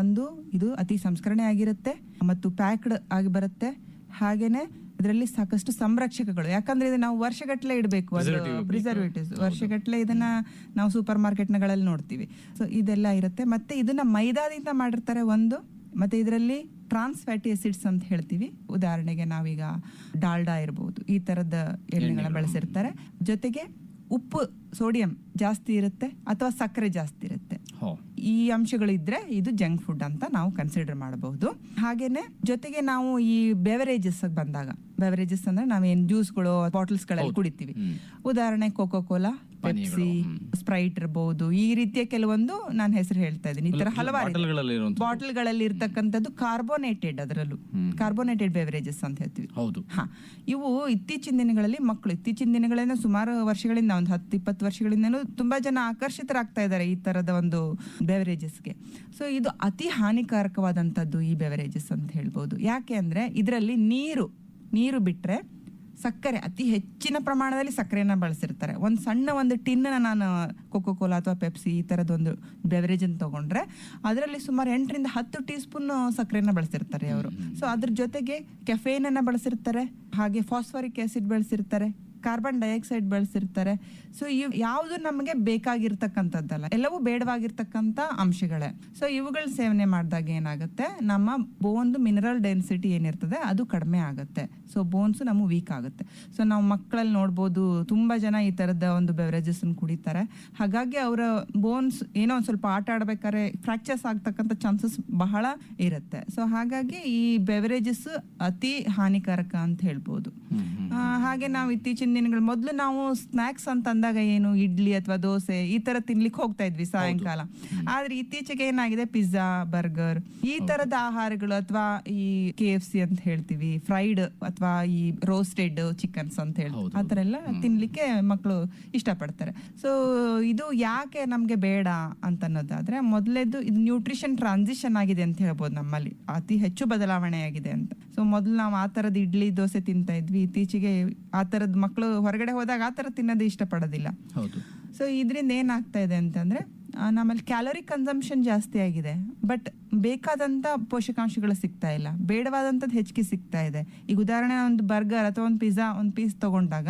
ಒಂದು ಇದು ಅತಿ ಸಂಸ್ಕರಣೆ ಆಗಿರುತ್ತೆ ಮತ್ತು ಪ್ಯಾಕ್ಡ್ ಆಗಿ ಬರುತ್ತೆ. ಹಾಗೇನೆ ಇದರಲ್ಲಿ ಸಾಕಷ್ಟು ಸಂರಕ್ಷಕಗಳು, ಯಾಕಂದ್ರೆ ಇದು ನಾವು ವರ್ಷಗಟ್ಟಲೆ ಇಡಬೇಕು, ಅದು ಪ್ರಿಸರ್ವೇಟಿವ್ಸ್, ವರ್ಷಗಟ್ಟಲೆ ಇದನ್ನ ನಾವು ಸೂಪರ್ ಮಾರ್ಕೆಟ್ಗಳಲ್ಲಿ ನೋಡ್ತೀವಿ. ಸೊ ಇದೆಲ್ಲ ಇರುತ್ತೆ. ಮತ್ತೆ ಇದನ್ನ ಮೈದಾದಿಂದ ಮಾಡಿರ್ತಾರೆ ಒಂದು, ಮತ್ತೆ ಇದರಲ್ಲಿ ಟ್ರಾನ್ಸ್ ಫ್ಯಾಟಿ ಆಸಿಡ್ಸ್ ಅಂತ ಹೇಳ್ತೀವಿ. ಉದಾಹರಣೆಗೆ ನಾವೀಗ ಡಾಲ್ಡಾ ಇರಬಹುದು, ಈ ತರದ ಎಣ್ಣೆಗಳನ್ನ ಬಳಸಿರ್ತಾರೆ. ಜೊತೆಗೆ ಉಪ್ಪು, ಸೋಡಿಯಂ ಜಾಸ್ತಿ ಇರುತ್ತೆ ಅಥವಾ ಸಕ್ಕರೆ ಜಾಸ್ತಿ ಇರುತ್ತೆ. ಈ ಅಂಶಗಳು ಇದ್ರೆ ಇದು ಜಂಕ್ ಫುಡ್ ಅಂತ ನಾವು ಕನ್ಸಿಡರ್ ಮಾಡಬಹುದು. ಹಾಗೇನೆ ಜೊತೆಗೆ ನಾವು ಈ ಬೆವರೇಜಸ್ ಬಂದಾಗ, ಬೆವರೇಜಸ್ ಅಂದ್ರೆ ನಾವೇನ್ ಜ್ಯೂಸ್ಗಳು ಬಾಟಲ್ಸ್ ಗಳಲ್ಲಿ ಕುಡಿತೀವಿ, ಉದಾಹರಣೆ ಕೋಕೋ ಕೋಲಾ, ಪೆಪ್ಸಿ, ಸ್ಪ್ರೈಟ್ ಇರಬಹುದು. ಈ ರೀತಿಯ ಕೆಲವೊಂದು ನಾನು ಹೆಸರು ಹೇಳ್ತಾ ಇದ್ದೀನಿ. ಈ ತರ ಹಲವಾರು ಬಾಟಲ್ಗಳಲ್ಲಿ ಇರ್ತಕ್ಕಂಥದ್ದು ಕಾರ್ಬೋನೇಟೆಡ್, ಅದರಲ್ಲೂ ಕಾರ್ಬೋನೇಟೆಡ್ ಬೆವರೇಜಸ್ ಅಂತ ಹೇಳ್ತೀವಿ. ಇವು ಇತ್ತೀಚಿನ ದಿನಗಳಲ್ಲಿ ಮಕ್ಕಳು, ಇತ್ತೀಚಿನ ದಿನಗಳಿಂದ ಸುಮಾರು ವರ್ಷಗಳಿಂದ, ಒಂದು 10-20 ವರ್ಷಗಳಿಂದನೂ ತುಂಬಾ ಜನ ಆಕರ್ಷಿತರಾಗ್ತಾ ಇದ್ದಾರೆ ಈ ತರದ ಒಂದು ಬೆವರೇಜಸ್ಗೆ. ಸೊ ಇದು ಅತಿ ಹಾನಿಕಾರಕವಾದಂಥದ್ದು ಈ ಬೆವರೇಜಸ್ ಅಂತ ಹೇಳ್ಬೋದು. ಯಾಕೆ ಅಂದ್ರೆ ಇದರಲ್ಲಿ ನೀರು ಬಿಟ್ರೆ ಸಕ್ಕರೆ, ಅತಿ ಹೆಚ್ಚಿನ ಪ್ರಮಾಣದಲ್ಲಿ ಸಕ್ಕರೆಯನ್ನ ಬಳಸಿರ್ತಾರೆ. ಒಂದು ಸಣ್ಣ ಒಂದು ಟಿನ್ನ ನಾನು ಕೋಕೋ ಕೋಲಾ ಅಥವಾ ಪೆಪ್ಸಿ ಈ ತರದ ಒಂದು ಬೆವರೇಜ್ ಅನ್ನು ತಗೊಂಡ್ರೆ ಅದರಲ್ಲಿ ಸುಮಾರು 8-10 ಟೀ ಸ್ಪೂನ್ ಸಕ್ಕರೆಯನ್ನ ಬಳಸಿರ್ತಾರೆ ಅವರು. ಸೊ ಅದ್ರ ಜೊತೆಗೆ ಕೆಫೇನ್ ಅನ್ನ ಬಳಸಿರ್ತಾರೆ, ಹಾಗೆ ಫಾಸ್ಫರಿಕ್ ಆಸಿಡ್ ಬಳಸಿರ್ತಾರೆ, ಕಾರ್ಬನ್ ಡೈಆಕ್ಸೈಡ್ ಬಳಸಿರ್ತಾರೆ. ಸೊ ಇವು ಯಾವುದು ನಮಗೆ ಬೇಕಾಗಿರ್ತಕ್ಕಂಥದ್ದಲ್ಲ, ಎಲ್ಲವೂ ಬೇಡವಾಗಿರ್ತಕ್ಕಂಥ ಅಂಶಗಳೇ. ಸೊ ಇವುಗಳ ಸೇವನೆ ಮಾಡಿದಾಗ ಏನಾಗುತ್ತೆ, ನಮ್ಮ ಬೋನ್ ಮಿನರಲ್ ಡೆನ್ಸಿಟಿ ಏನಿರ್ತದೆ ಅದು ಕಡಿಮೆ ಆಗುತ್ತೆ. ಸೊ ಬೋನ್ಸ್ ನಮಗೆ ವೀಕ್ ಆಗುತ್ತೆ. ಸೊ ನಾವು ಮಕ್ಕಳಲ್ಲಿ ನೋಡ್ಬೋದು, ತುಂಬಾ ಜನ ಈ ತರದ ಒಂದು ಬೆವರೇಜಸ್ ಕುಡಿತಾರೆ. ಹಾಗಾಗಿ ಅವರ ಬೋನ್ಸ್ ಏನೋ ಒಂದ್ ಸ್ವಲ್ಪ ಆಟ ಆಡ್ಬೇಕಾದ್ರೆ ಫ್ರಾಕ್ಚರ್ಸ್ ಆಗ್ತಕ್ಕಂಥ ಚಾನ್ಸಸ್ ಬಹಳ ಇರುತ್ತೆ. ಸೊ ಹಾಗಾಗಿ ಈ ಬೆವರೇಜಸ್ ಅತಿ ಹಾನಿಕಾರಕ ಅಂತ ಹೇಳ್ಬೋದು. ಹಾಗೆ ನಾವು ಇತ್ತೀಚಿನ ದಿನಗಳು, ಮೊದಲು ನಾವು ಸ್ನಾಕ್ಸ್ ಅಂತ ಅಂದಾಗ ಏನು, ಇಡ್ಲಿ ಅಥವಾ ದೋಸೆ ಈ ತರ ತಿನ್ಲಿಕ್ಕೆ ಹೋಗ್ತಾ ಇದ್ವಿ ಸಾಯಂಕಾಲ. ಆದ್ರೆ ಇತ್ತೀಚೆಗೆ ಏನಾಗಿದೆ, ಪಿಜ್ಜಾ, ಬರ್ಗರ್ ಈ ತರದ ಆಹಾರಗಳು, ಅಥವಾ ಈ KFC ಅಂತ ಹೇಳ್ತೀವಿ, ಫ್ರೈಡ್ ಅಥವಾ ಈ ರೋಸ್ಟೆಡ್ ಚಿಕನ್ಸ್ ಅಂತ ಹೇಳ್ತೀವಿ, ಆ ತರ ಎಲ್ಲ ತಿನ್ಲಿಕ್ಕೆ ಮಕ್ಕಳು ಇಷ್ಟಪಡ್ತಾರೆ. ಸೊ ಇದು ಯಾಕೆ ನಮ್ಗೆ ಬೇಡ ಅಂತ ಅನ್ನೋದಾದ್ರೆ, ಮೊದಲೇದು ಇದು ನ್ಯೂಟ್ರಿಷನ್ ಟ್ರಾನ್ಸಿಷನ್ ಆಗಿದೆ ಅಂತ ಹೇಳ್ಬೋದು. ನಮ್ಮಲ್ಲಿ ಅತಿ ಹೆಚ್ಚು ಬದಲಾವಣೆ ಆಗಿದೆ ಅಂತ. ಸೊ ಮೊದಲು ನಾವು ಆ ತರದ ಇಡ್ಲಿ ದೋಸೆ ತಿಂತಾ ಇದ್ವಿ, ಇತ್ತೀಚೆಗೆ ಆ ತರದ ಮಕ್ಕಳು ಹೊರಗಡೆ ಹೋದಾಗ ಆ ತರ ತಿನ್ನೋದು ಇಷ್ಟಪಡೋದಿಲ್ಲ. ಸೊ ಇದರಿಂದ ಏನಾಗ್ತಾ ಇದೆ ಅಂತಂದ್ರೆ, ನಮ್ಮಲ್ಲಿ ಕ್ಯಾಲೋರಿ ಕನ್ಸಂಪ್ಷನ್ ಜಾಸ್ತಿ ಆಗಿದೆ, ಬಟ್ ಬೇಕಾದಂಥ ಪೋಷಕಾಂಶಗಳು ಸಿಗ್ತಾ ಇಲ್ಲ, ಬೇಡವಾದಂಥದ್ದು ಹೆಚ್ಚಿಗೆ ಸಿಗ್ತಾ ಇದೆ. ಈಗ ಉದಾಹರಣೆ ಒಂದು ಬರ್ಗರ್ ಅಥವಾ ಒಂದು ಪಿಜ್ಜಾ ಒಂದು ಪೀಸ್ ತೊಗೊಂಡಾಗ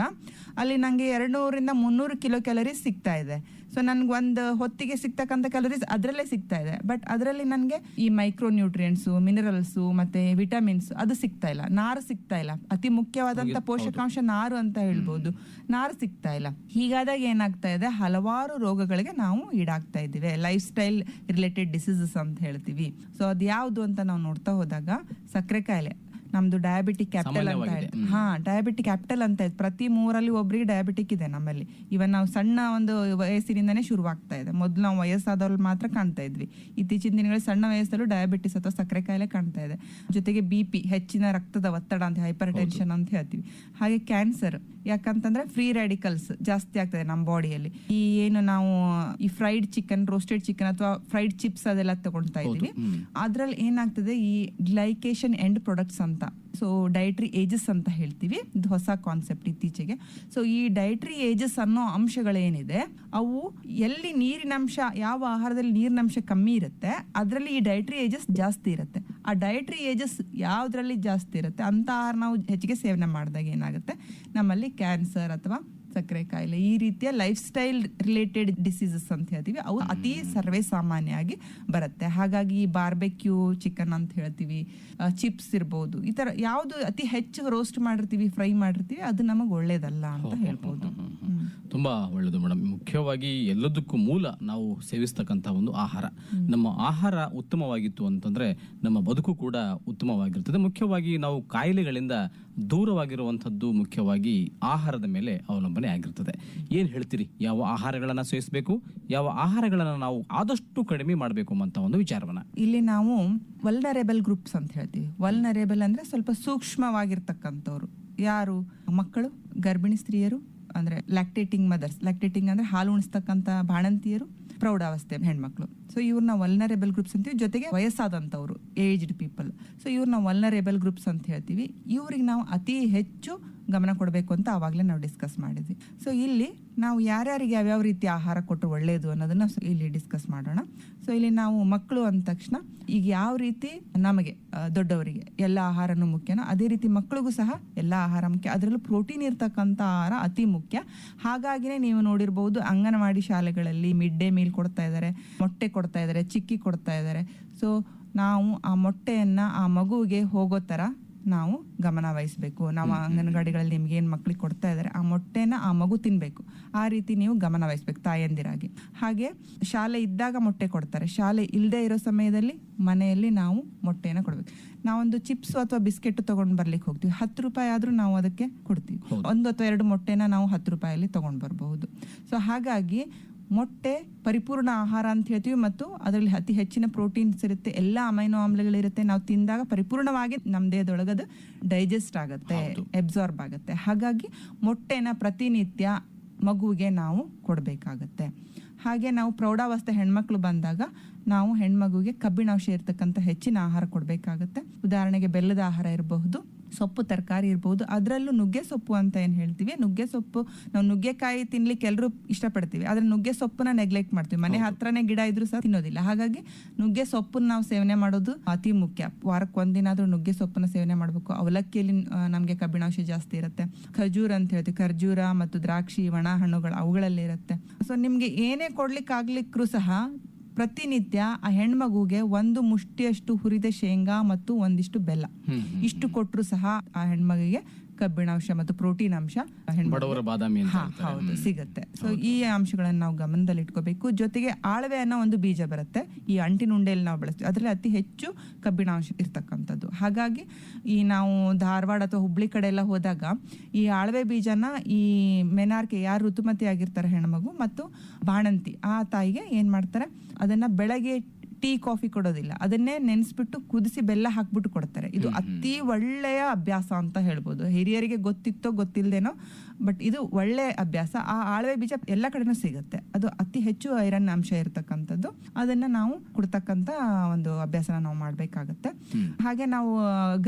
ಅಲ್ಲಿ ನನಗೆ 200ರಿಂದ 300 ಕಿಲೋ ಕ್ಯಾಲರೀಸ್ ಸಿಗ್ತಾ ಇದೆ. ಸೊ ನನಗೆ ಒಂದು ಹೊತ್ತಿಗೆ ಸಿಗ್ತಕ್ಕಂಥ ಕ್ಯಾಲರೀಸ್ ಅದರಲ್ಲೇ ಸಿಗ್ತಾ ಇದೆ. ಬಟ್ ಅದರಲ್ಲಿ ನನಗೆ ಈ ಮೈಕ್ರೋ ನ್ಯೂಟ್ರಿಯೆಂಟ್ಸು, ಮಿನರಲ್ಸು ಮತ್ತು ವಿಟಮಿನ್ಸ್ ಅದು ಸಿಗ್ತಾ ಇಲ್ಲ, ನಾರು ಸಿಗ್ತಾ ಇಲ್ಲ. ಅತಿ ಮುಖ್ಯವಾದಂಥ ಪೋಷಕಾಂಶ ನಾರು ಅಂತ ಹೇಳ್ಬೋದು, ನಾರು ಸಿಗ್ತಾ ಇಲ್ಲ. ಹೀಗಾದಾಗ ಏನಾಗ್ತಾ ಇದೆ, ಹಲವಾರು ರೋಗಗಳಿಗೆ ನಾವು ಈಡಾಗ್ತಾ ಇದ್ದೀವಿ. ಲೈಫ್ ಸ್ಟೈಲ್ ರಿಲೇಟೆಡ್ ಡಿಸೀಸಸ್ ಅಂತ ಹೇಳ್ತೀವಿ. ಸೊ ಅದು ಯಾವುದು ಅಂತ ನಾವು ನೋಡ್ತಾ ಹೋದಾಗ ಸಕ್ಕರೆ ಕಾಯಿಲೆ, ನಮ್ದು ಡಯಾಬಿಟಿಕ್ ಕ್ಯಾಪಿಟಲ್ ಅಂತ ಹೇಳಿ, ಡಯಾಬಿಟಿಕ್ ಕ್ಯಾಪಿಟಲ್ ಅಂತ ಇದೆ. ಪ್ರತಿ 3ರಲ್ಲಿ ಒಬ್ರಿಗೆ ಡಯಾಬಿಟಿಕ್ ಇದೆ ನಮ್ಮಲ್ಲಿ. ಇವನ್ ನಾವು ಸಣ್ಣ ಒಂದು ವಯಸ್ಸಿನಿಂದನೇ ಶುರುವಾಗ್ತಾ ಇದೆ. ಮೊದಲು ನಾವು ವಯಸ್ಸಾದವ್ರಲ್ಲಿ ಮಾತ್ರ ಕಾಣ್ತಾ ಇದ್ವಿ, ಇತ್ತೀಚಿನ ದಿನಗಳಲ್ಲಿ ಸಣ್ಣ ವಯಸ್ಸಲ್ಲೂ ಡಯಾಬಿಟಿಸ್ ಅಥವಾ ಸಕ್ಕರೆ ಕಾಯಿಲೆ ಕಾಣ್ತಾ ಇದೆ. ಜೊತೆಗೆ BP, ಹೆಚ್ಚಿನ ರಕ್ತದ ಒತ್ತಡ ಅಂತ, ಹೈಪರ್ ಟೆನ್ಷನ್ ಅಂತ ಹೇಳ್ತೀವಿ. ಹಾಗೆ ಕ್ಯಾನ್ಸರ್, ಯಾಕಂತಂದ್ರೆ ಫ್ರೀ ರ್ಯಾಡಿಕಲ್ಸ್ ಜಾಸ್ತಿ ಆಗ್ತದೆ ನಮ್ಮ ಬಾಡಿಯಲ್ಲಿ. ಈ ಏನು ನಾವು ಈ ಫ್ರೈಡ್ ಚಿಕನ್, ರೋಸ್ಟೆಡ್ ಚಿಕನ್ ಅಥವಾ ಫ್ರೈಡ್ ಚಿಪ್ಸ್ ಅದೆಲ್ಲ ತಗೊಳ್ತಾ ಇದೀವಿ, ಅದ್ರಲ್ಲಿ ಏನಾಗ್ತದೆ, ಈ ಗ್ಲೈಕೇಷನ್ ಎಂಡ್ ಪ್ರಾಡಕ್ಟ್ಸ್ ಅಂತ, ಸೊ ಡೈಟ್ರಿ ಏಜಸ್ ಅಂತ ಹೇಳ್ತೀವಿ. ಇದು ಹೊಸ ಕಾನ್ಸೆಪ್ಟ್ ಇತ್ತೀಚೆಗೆ. ಸೊ ಈ ಡೈಟ್ರಿ ಏಜಸ್ ಅನ್ನೋ ಅಂಶಗಳೇನಿದೆ, ಅವು ಎಲ್ಲಿ ನೀರಿನಂಶ, ಯಾವ ಆಹಾರದಲ್ಲಿ ನೀರಿನಂಶ ಕಮ್ಮಿ ಇರುತ್ತೆ ಅದರಲ್ಲಿ ಈ ಡೈಟ್ರಿ ಏಜಸ್ ಜಾಸ್ತಿ ಇರುತ್ತೆ. ಆ ಡೈಟ್ರಿ ಏಜಸ್ ಯಾವ್ದ್ರಲ್ಲಿ ಜಾಸ್ತಿ ಇರುತ್ತೆ ಅಂತ ಆಹಾರ ನಾವು ಹೆಚ್ಚಿಗೆ ಸೇವನೆ ಮಾಡಿದಾಗ ಏನಾಗುತ್ತೆ, ನಮ್ಮಲ್ಲಿ ಕ್ಯಾನ್ಸರ್ ಅಥವಾ ಸಕ್ಕರೆ ಕಾಯಿಲೆ, ಈ ರೀತಿಯ ಲೈಫ್ ಸ್ಟೈಲ್ ರಿಲೇಟೆಡ್ ಡಿಸೀಸಸ್ ಅಂತ ಹೇಳ್ತೀವಿ, ಅವು ಅತಿ ಸರ್ವೇ ಸಾಮಾನ್ಯವಾಗಿ ಬರುತ್ತೆ. ಹಾಗಾಗಿ ಬಾರ್ಬೆಕ್ಯೂ ಚಿಕನ್ ಅಂತ ಹೇಳ್ತೀವಿ, ಚಿಪ್ಸ್ ಇರ್ಬೋದು, ಈ ತರ ಯಾವುದು ಅತಿ ಹೆಚ್ಚು ರೋಸ್ಟ್ ಮಾಡಿರ್ತೀವಿ, ಫ್ರೈ ಮಾಡಿರ್ತೀವಿ, ಅದು ನಮಗೆ ಒಳ್ಳೇದಲ್ಲ ಅಂತ ಹೇಳ್ಬೋದು. ತುಂಬಾ ಒಳ್ಳೆಯದು ಮೇಡಮ್. ಮುಖ್ಯವಾಗಿ ಎಲ್ಲದಕ್ಕೂ ಮೂಲ ನಾವು ಸೇವಿಸ್ತಕ್ಕಂಥ ಒಂದು ಆಹಾರ. ನಮ್ಮ ಆಹಾರ ಉತ್ತಮವಾಗಿತ್ತು ಅಂತಂದ್ರೆ ನಮ್ಮ ಬದುಕು ಕೂಡ ಉತ್ತಮವಾಗಿರ್ತದೆ. ಮುಖ್ಯವಾಗಿ ನಾವು ಕಾಯಿಲೆಗಳಿಂದ ದೂರವಾಗಿರುವಂಥದ್ದು ಮುಖ್ಯವಾಗಿ ಆಹಾರದ ಮೇಲೆ ಅವಲಂಬನೆ ಆಗಿರ್ತದೆ. ಏನ್ ಹೇಳ್ತೀರಿ, ಯಾವ ಆಹಾರಗಳನ್ನ ಸೇವಿಸಬೇಕು, ಯಾವ ಆಹಾರಗಳನ್ನ ನಾವು ಆದಷ್ಟು ಕಡಿಮೆ ಮಾಡಬೇಕು ಅಂತ ಒಂದು ವಿಚಾರವನ್ನ ಇಲ್ಲಿ ನಾವು ವಲ್ನರೇಬಲ್ ಗ್ರೂಪ್ಸ್ ಅಂತ ಹೇಳ್ತೀವಿ. ವಲ್ನರೇಬಲ್ ಅಂದ್ರೆ ಸ್ವಲ್ಪ ಸೂಕ್ಷ್ಮವಾಗಿರ್ತಕ್ಕಂಥವ್ರು ಯಾರು, ಮಕ್ಕಳು, ಗರ್ಭಿಣಿ ಸ್ತ್ರೀಯರು ಅಂದ್ರೆ ಲ್ಯಾಕ್ಟೇಟಿಂಗ್ ಮದರ್ಸ್, ಲ್ಯಾಕ್ಟೇಟಿಂಗ್ ಅಂದ್ರೆ ಹಾಲು ಉಣಿಸ್ತಕ್ಕಂಥ ಬಾಣಂತಿಯರು, ಪ್ರೌಢಾವಸ್ಥೆ ಹೆಣ್ಮಕ್ಳು. ಸೊ ಇವ್ರನ್ನ ವಲ್ನರೇಬಲ್ ಗ್ರೂಪ್ಸ್ ಅಂತೀವಿ. ಜೊತೆಗೆ ವಯಸ್ಸಾದಂಥವ್ರು, ಏಜ್ಡ್ ಪೀಪಲ್, ಸೊ ಇವ್ರನ್ನ ವಲ್ನರೇಬಲ್ ಗ್ರೂಪ್ಸ್ ಅಂತ ಹೇಳ್ತೀವಿ. ಇವ್ರಿಗೆ ನಾವು ಅತಿ ಹೆಚ್ಚು ಗಮನ ಕೊಡಬೇಕು ಅಂತ ಆವಾಗಲೇ ನಾವು ಡಿಸ್ಕಸ್ ಮಾಡಿದ್ವಿ. ಸೊ ಇಲ್ಲಿ ನಾವು ಯಾರ್ಯಾರಿಗೆ ಯಾವ್ಯಾವ ರೀತಿ ಆಹಾರ ಕೊಟ್ಟರು ಒಳ್ಳೆಯದು ಅನ್ನೋದನ್ನ ಇಲ್ಲಿ ಡಿಸ್ಕಸ್ ಮಾಡೋಣ. ಸೊ ಇಲ್ಲಿ ನಾವು ಮಕ್ಕಳು ಅಂದ ತಕ್ಷಣ ಈಗ ಯಾವ ರೀತಿ ನಮಗೆ ದೊಡ್ಡವರಿಗೆ ಎಲ್ಲ ಆಹಾರನೂ ಮುಖ್ಯನೋ ಅದೇ ರೀತಿ ಮಕ್ಕಳಿಗೂ ಸಹ ಎಲ್ಲ ಆಹಾರ ಮುಖ್ಯ. ಅದರಲ್ಲೂ ಪ್ರೋಟೀನ್ ಇರ್ತಕ್ಕಂಥ ಆಹಾರ ಅತಿ ಮುಖ್ಯ. ಹಾಗಾಗಿನೇ ನೀವು ನೋಡಿರ್ಬೋದು, ಅಂಗನವಾಡಿ ಶಾಲೆಗಳಲ್ಲಿ ಮಿಡ್ ಡೇ ಮೀಲ್ ಕೊಡ್ತಾ ಇದ್ದಾರೆ, ಮೊಟ್ಟೆ ಕೊಡ್ತಾ ಇದ್ದಾರೆ, ಚಿಕ್ಕಿ ಕೊಡ್ತಾ ಇದ್ದಾರೆ. ಸೊ ನಾವು ಆ ಮೊಟ್ಟೆಯನ್ನ ಆ ಮಗುವಿಗೆ ಹೋಗೋ ಥರ ನಾವು ಗಮನ ವಹಿಸಬೇಕು. ನಾವು ಅಂಗನವಾಡಿಗಳಲ್ಲಿ ನಿಮ್ಗೆ ಏನು ಮಕ್ಳಿಗೆ ಕೊಡ್ತಾ ಇದ್ದಾರೆ ಆ ಮೊಟ್ಟೆನ ಆ ಮಗು ತಿನ್ಬೇಕು, ಆ ರೀತಿ ನೀವು ಗಮನ ವಹಿಸ್ಬೇಕು ತಾಯಂದಿರಾಗಿ. ಹಾಗೆ ಶಾಲೆ ಇದ್ದಾಗ ಮೊಟ್ಟೆ ಕೊಡ್ತಾರೆ, ಶಾಲೆ ಇಲ್ಲದೆ ಇರೋ ಸಮಯದಲ್ಲಿ ಮನೆಯಲ್ಲಿ ನಾವು ಮೊಟ್ಟೆನ ಕೊಡ್ಬೇಕು. ನಾವೊಂದು ಚಿಪ್ಸ್ ಅಥವಾ ಬಿಸ್ಕೆಟ್ ತಗೊಂಡ್ ಬರ್ಲಿಕ್ಕೆ ಹೋಗ್ತೀವಿ, 10 ರೂಪಾಯಿ ಆದ್ರೂ ನಾವು ಅದಕ್ಕೆ ಕೊಡ್ತೀವಿ. 1 ಅಥವಾ 2 ಮೊಟ್ಟೆನ ನಾವು 10 ರೂಪಾಯಲ್ಲಿ ತಗೊಂಡ್ ಬರ್ಬಹುದು. ಸೊ ಹಾಗಾಗಿ ಮೊಟ್ಟೆ ಪರಿಪೂರ್ಣ ಆಹಾರ ಅಂತ ಹೇಳ್ತೀವಿ, ಮತ್ತು ಅದರಲ್ಲಿ ಅತಿ ಹೆಚ್ಚಿನ ಪ್ರೋಟೀನ್ಸ್ ಇರುತ್ತೆ, ಎಲ್ಲ ಅಮೈನೋ ಆಮ್ಲಗಳಿರುತ್ತೆ. ನಾವು ತಿಂದಾಗ ಪರಿಪೂರ್ಣವಾಗಿ ನಮ್ಮ ದೇಹದೊಳಗದು ಡೈಜೆಸ್ಟ್ ಆಗುತ್ತೆ, ಅಬ್ಸಾರ್ಬ್ ಆಗುತ್ತೆ. ಹಾಗಾಗಿ ಮೊಟ್ಟೆನ ಪ್ರತಿನಿತ್ಯ ಮಗುವಿಗೆ ನಾವು ಕೊಡಬೇಕಾಗತ್ತೆ. ಹಾಗೆ ನಾವು ಪ್ರೌಢಾವಸ್ಥೆ ಹೆಣ್ಮಕ್ಳು ಬಂದಾಗ ನಾವು ಹೆಣ್ಮಗುವಿಗೆ ಕಬ್ಬಿಣಾಂಶ ಇರ್ತಕ್ಕಂಥ ಹೆಚ್ಚಿನ ಆಹಾರ ಕೊಡಬೇಕಾಗತ್ತೆ. ಉದಾಹರಣೆಗೆ ಬೆಲ್ಲದ ಆಹಾರ ಇರಬಹುದು, ಸೊಪ್ಪು ತರಕಾರಿ ಇರ್ಬೋದು. ಅದರಲ್ಲೂ ನುಗ್ಗೆ ಸೊಪ್ಪು ಅಂತ ಏನು ಹೇಳ್ತೀವಿ, ನುಗ್ಗೆ ಸೊಪ್ಪು, ನಾವು ನುಗ್ಗೆಕಾಯಿ ತಿನ್ಲಿಕ್ಕೆ ಎಲ್ಲರೂ ಇಷ್ಟಪಡ್ತೀವಿ, ಆದರೆ ನುಗ್ಗೆ ಸೊಪ್ಪನ್ನ ನೆಗ್ಲೆಕ್ಟ್ ಮಾಡ್ತೀವಿ. ಮನೆ ಹತ್ರನೇ ಗಿಡ ಇದ್ರೂ ಸಹ ತಿನ್ನೋದಿಲ್ಲ. ಹಾಗಾಗಿ ನುಗ್ಗೆ ಸೊಪ್ಪನ್ನ ನಾವು ಸೇವನೆ ಮಾಡೋದು ಅತಿ ಮುಖ್ಯ. ವಾರಕ್ಕೆ ಒಂದಿನ ಆದ್ರೂ ನುಗ್ಗೆ ಸೊಪ್ಪನ್ನ ಸೇವನೆ ಮಾಡಬೇಕು. ಅವಲಕ್ಕಿಯಲ್ಲಿ ನಮಗೆ ಕಬ್ಬಿಣಾಂಶ ಜಾಸ್ತಿ ಇರುತ್ತೆ. ಖರ್ಜೂರ ಅಂತ ಹೇಳ್ತೀವಿ, ಖರ್ಜೂರ ಮತ್ತು ದ್ರಾಕ್ಷಿ, ಒಣ ಹಣ್ಣುಗಳು ಅವುಗಳಲ್ಲಿ ಇರುತ್ತೆ. ಸೊ ನಿಮ್ಗೆ ಏನೇ ಕೊಡ್ಲಿಕ್ಕೆ ಆಗ್ಲಿಕ್ಕೂ ಸಹ ಪ್ರತಿನಿತ್ಯ ಆ ಹೆಣ್ಮಗುಗೆ 1 ಮುಷ್ಟಿಯಷ್ಟು ಹುರಿದ ಶೇಂಗಾ ಮತ್ತು ಒಂದಿಷ್ಟು ಬೆಲ್ಲ ಇಷ್ಟು ಕೊಟ್ಟರು ಸಹ ಆ ಹೆಣ್ಮಗಿಗೆ ಕಬ್ಬಿಣಾಂಶ ಮತ್ತು ಪ್ರೋಟೀನ್ ಅಂಶ ಹೌದು ಸಿಗುತ್ತೆ. ಸೊ ಈ ಅಂಶಗಳನ್ನ ನಾವು ಗಮನದಲ್ಲಿ ಇಟ್ಕೋಬೇಕು. ಜೊತೆಗೆ ಆಳವೆ ಅನ್ನೋ ಒಂದು ಬೀಜ ಬರುತ್ತೆ, ಈ ಅಂಟಿನ ಉಂಡೆಯಲ್ಲಿ ನಾವು ಬಳಸ್ತೀವಿ, ಅದರಲ್ಲಿ ಅತಿ ಹೆಚ್ಚು ಕಬ್ಬಿಣಾಂಶ ಇರ್ತಕ್ಕಂಥದ್ದು. ಹಾಗಾಗಿ ಈ ನಾವು ಧಾರವಾಡ ಅಥವಾ ಹುಬ್ಳಿ ಕಡೆ ಎಲ್ಲ ಹೋದಾಗ ಈ ಆಳವೆ ಬೀಜನ ಈ ಮೆನಾರ್ಕೆ ಯಾರು ಋತುಮತಿ ಆಗಿರ್ತಾರೆ ಹೆಣ್ಮಗು ಮತ್ತು ಬಾಣಂತಿ, ಆ ತಾಯಿಗೆ ಏನ್ ಮಾಡ್ತಾರೆ, ಅದನ್ನ ಬೆಳಗ್ಗೆ ಟೀ ಕಾಫಿ ಕೊಡೋದಿಲ್ಲ, ಅದನ್ನೇ ನೆನೆಸ್ಬಿಟ್ಟು ಕುದಿಸಿ ಬೆಲ್ಲ ಹಾಕ್ಬಿಟ್ಟು ಕೊಡ್ತಾರೆ. ಇದು ಅತಿ ಒಳ್ಳೆಯ ಅಭ್ಯಾಸ ಅಂತ ಹೇಳ್ಬೋದು. ಹಿರಿಯರಿಗೆ ಗೊತ್ತಿತ್ತೋ ಗೊತ್ತಿಲ್ಲದೇನೋ, ಬಟ್ ಇದು ಒಳ್ಳೆ ಅಭ್ಯಾಸ. ಆ ಆಳವೆ ಬೀಜ ಎಲ್ಲ ಕಡೆನೂ ಸಿಗುತ್ತೆ, ಅದು ಅತಿ ಹೆಚ್ಚು ಐರನ್ ಅಂಶ ಇರತಕ್ಕಂಥದ್ದು. ಅದನ್ನ ನಾವು ಕೊಡ್ತಕ್ಕಂಥ ಒಂದು ಅಭ್ಯಾಸನ ನಾವು ಮಾಡ್ಬೇಕಾಗತ್ತೆ. ಹಾಗೆ ನಾವು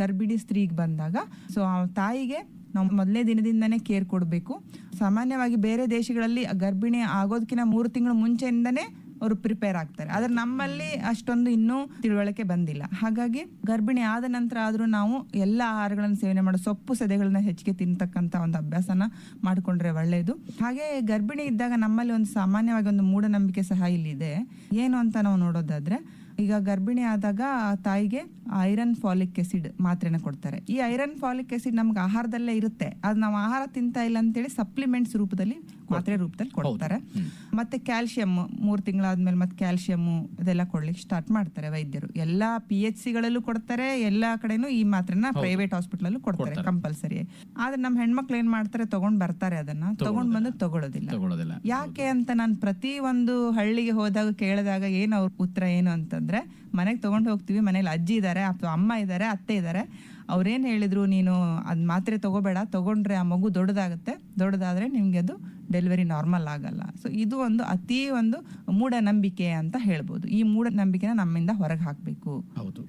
ಗರ್ಭಿಣಿ ಸ್ತ್ರೀಗೆ ಬಂದಾಗ ಸೊ ಆ ತಾಯಿಗೆ ನಾವು ಮೊದಲನೇ ದಿನದಿಂದನೇ ಕೇರ್ ಕೊಡಬೇಕು. ಸಾಮಾನ್ಯವಾಗಿ ಬೇರೆ ದೇಶಗಳಲ್ಲಿ ಗರ್ಭಿಣಿ ಆಗೋದಕ್ಕಿಂತ 3 ತಿಂಗಳು ಮುಂಚೆಯಿಂದನೇ ಅವರು ಪ್ರಿಪೇರ್ ಆಗ್ತಾರೆ. ಆದ್ರೆ ನಮ್ಮಲ್ಲಿ ಅಷ್ಟೊಂದು ಇನ್ನೂ ತಿಳುವಳಿಕೆ ಬಂದಿಲ್ಲ. ಹಾಗಾಗಿ ಗರ್ಭಿಣಿ ಆದ ನಂತರ ಆದ್ರೂ ನಾವು ಎಲ್ಲ ಆಹಾರಗಳನ್ನು ಸೇವನೆ ಮಾಡೋ, ಸೊಪ್ಪು ಸದೆಗಳನ್ನ ಹೆಚ್ಚಿಗೆ ತಿಂತಕ್ಕಂತ ಒಂದು ಅಭ್ಯಾಸನ ಮಾಡಿಕೊಂಡ್ರೆ ಒಳ್ಳೆಯದು. ಹಾಗೆ ಗರ್ಭಿಣಿ ಇದ್ದಾಗ ನಮ್ಮಲ್ಲಿ ಒಂದು ಸಾಮಾನ್ಯವಾಗಿ ಒಂದು ಮೂಢನಂಬಿಕೆ ಸಹ ಇಲ್ಲಿದೆ. ಏನು ಅಂತ ನಾವು ನೋಡೋದಾದ್ರೆ, ಈಗ ಗರ್ಭಿಣಿ ಆದಾಗ ತಾಯಿಗೆ ಐರನ್ ಫಾಲಿಕ್ ಆಸಿಡ್ ಮಾತ್ರೆನ ಕೊಡ್ತಾರೆ. ಈ ಐರನ್ ಫಾಲಿಕ್ ಆಸಿಡ್ ನಮ್ಗೆ ಆಹಾರದಲ್ಲೇ ಇರುತ್ತೆ, ಅದು ನಾವು ಆಹಾರ ತಿಂತಾ ಇಲ್ಲ ಅಂತೇಳಿ ಸಪ್ಲಿಮೆಂಟ್ಸ್ ರೂಪದಲ್ಲಿ, ಮಾತ್ರೆ ರೂಪದಲ್ಲಿ ಕೊಡ್ತಾರೆ. ಮತ್ತೆ ಕ್ಯಾಲ್ಸಿಯಂ 3 ತಿಂಗಳಾದ್ಮೇಲೆ ಮತ್ತೆ ಕ್ಯಾಲ್ಸಿಯಂ ಅದೆಲ್ಲ ಕೊಡ್ಲಿಕ್ಕೆ ಸ್ಟಾರ್ಟ್ ಮಾಡ್ತಾರೆ ವೈದ್ಯರು. ಎಲ್ಲಾ PHCಗಳಲ್ಲೂ ಕೊಡ್ತಾರೆ, ಎಲ್ಲಾ ಕಡೆನೂ ಈ ಮಾತ್ರೆನ ಪ್ರೈವೇಟ್ ಹಾಸ್ಪಿಟಲ್ ಕೊಡ್ತಾರೆ ಕಂಪಲ್ಸರಿ. ಆದ್ರೆ ನಮ್ಮ ಹೆಣ್ಮಕ್ಳು ಏನ್ ಮಾಡ್ತಾರೆ, ತಗೊಂಡ್ ಬರ್ತಾರೆ, ಅದನ್ನ ತಗೊಂಡ್ ಬಂದು ತಗೊಳ್ಳೋದಿಲ್ಲ. ಯಾಕೆ ಅಂತ ನಾನು ಪ್ರತಿ ಒಂದು ಹಳ್ಳಿಗೆ ಹೋದಾಗ ಕೇಳಿದಾಗ ಏನು ಅವ್ರ ಉತ್ತರ ಏನು ಅಂತಂದ್ರೆ, ಮನೆಗೆ ತಗೊಂಡು ಹೋಗ್ತೀವಿ, ಮನೇಲಿ ಅಜ್ಜಿ ಇದ್ದಾರೆ ಅಥವಾ ಅಮ್ಮ ಇದ್ದಾರೆ, ಅತ್ತೆ ಇದ್ದಾರೆ, ಅವ್ರೇನು ಹೇಳಿದ್ರು, ನೀನು ಅದು ಮಾತ್ರೆ ತಗೋಬೇಡ, ತಗೊಂಡ್ರೆ ಆ ಮಗು ದೊಡ್ಡದಾದ್ರೆ ನಿಮ್ಗೆ ಅದು ಡೆಲಿವರಿ ನಾರ್ಮಲ್ ಆಗಲ್ಲ. ಸೊ ಇದು ಒಂದು ಅತಿ ಒಂದು ಮೂಢನಂಬಿಕೆ ಅಂತ ಹೇಳ್ಬೋದು. ಈ ಮೂಢನಂಬಿಕೆನ ನಮ್ಮಿಂದ ಹೊರಗೆ ಹಾಕಬೇಕು.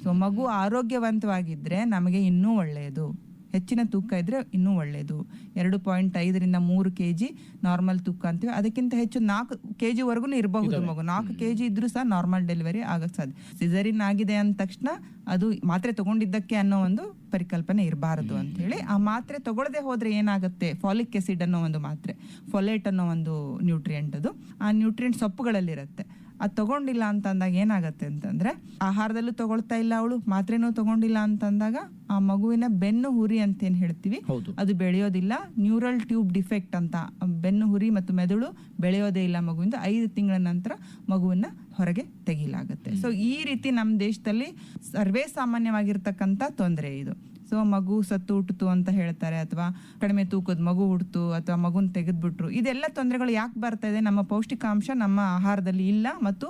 ಸೊ ಮಗು ಆರೋಗ್ಯವಂತವಾಗಿದ್ರೆ ನಮಗೆ ಇನ್ನೂ ಒಳ್ಳೆಯದು, ಹೆಚ್ಚಿನ ತೂಕ ಇದ್ರೆ ಇನ್ನೂ ಒಳ್ಳೆಯದು. 2.5 ರಿಂದ 3 kg ನಾರ್ಮಲ್ ತೂಕ ಅಂತೀವಿ. ಅದಕ್ಕಿಂತ ಹೆಚ್ಚು 4 kg ವರೆಗೂ ಇರಬಹುದು ಮಗು. 4 kg ಇದ್ರೂ ಸಹ ನಾರ್ಮಲ್ ಡೆಲಿವರಿ ಆಗಕ್ಕೆ ಸಾಧ್ಯ. ಸಿಸರಿನ್ ಆಗಿದೆ ಅಂದ ತಕ್ಷಣ ಅದು ಮಾತ್ರೆ ತಗೊಂಡಿದ್ದಕ್ಕೆ ಅನ್ನೋ ಒಂದು ಪರಿಕಲ್ಪನೆ ಇರಬಾರದು ಅಂತ ಹೇಳಿ, ಆ ಮಾತ್ರೆ ತಗೊಳ್ಳದೆ ಹೋದ್ರೆ ಏನಾಗುತ್ತೆ, ಫಾಲಿಕ್ ಆಸಿಡ್ ಅನ್ನೋ ಒಂದು ಮಾತ್ರೆ, ಫೊಲೇಟ್ ಅನ್ನೋ ಒಂದು ನ್ಯೂಟ್ರಿಯೆಂಟ್, ಅದು ಆ ನ್ಯೂಟ್ರಿಯೆಂಟ್ ಸೊಪ್ಪುಗಳಲ್ಲಿರುತ್ತೆ. ಅದು ತಗೊಂಡಿಲ್ಲ ಅಂತಂದಾಗ ಏನಾಗತ್ತೆ ಅಂತಂದ್ರೆ, ಆಹಾರದಲ್ಲೂ ತಗೊಳ್ತಾ ಇಲ್ಲ ಅವಳು, ಮಾತ್ರೆನೂ ತಗೊಂಡಿಲ್ಲ ಅಂತಂದಾಗ ಆ ಮಗುವಿನ ಬೆನ್ನು ಹುರಿ ಅಂತ ಏನ್ ಹೇಳ್ತೀವಿ ಅದು ಬೆಳೆಯೋದಿಲ್ಲ. ನ್ಯೂರಲ್ ಟ್ಯೂಬ್ ಡಿಫೆಕ್ಟ್ ಅಂತ, ಬೆನ್ನು ಹುರಿ ಮತ್ತು ಮೆದುಳು ಬೆಳೆಯೋದೇ ಇಲ್ಲ ಮಗುವಿಂದ. 5 ತಿಂಗಳ ನಂತರ ಮಗುವನ್ನ ಹೊರಗೆ ತೆಗಿಲಾಗುತ್ತೆ. ಸೊ ಈ ರೀತಿ ನಮ್ಮ ದೇಶದಲ್ಲಿ ಸರ್ವೇ ಸಾಮಾನ್ಯವಾಗಿರ್ತಕ್ಕಂಥ ತೊಂದರೆ ಇದು. ಸೊ ಮಗು ಸತ್ತು ಹುಟ್ಟಿತು ಅಂತ ಹೇಳ್ತಾರೆ, ಅಥವಾ ಕಡಿಮೆ ತೂಕದ ಮಗು ಹುಟ್ಟಿತು, ಅಥವಾ ಮಗುನ ತೆಗೆದ್ಬಿಟ್ರು. ಇದೆಲ್ಲ ತೊಂದರೆಗಳು ಯಾಕೆ ಬರ್ತಾ ಇದೆ? ನಮ್ಮ ಪೌಷ್ಟಿಕಾಂಶ ನಮ್ಮ ಆಹಾರದಲ್ಲಿ ಇಲ್ಲ, ಮತ್ತು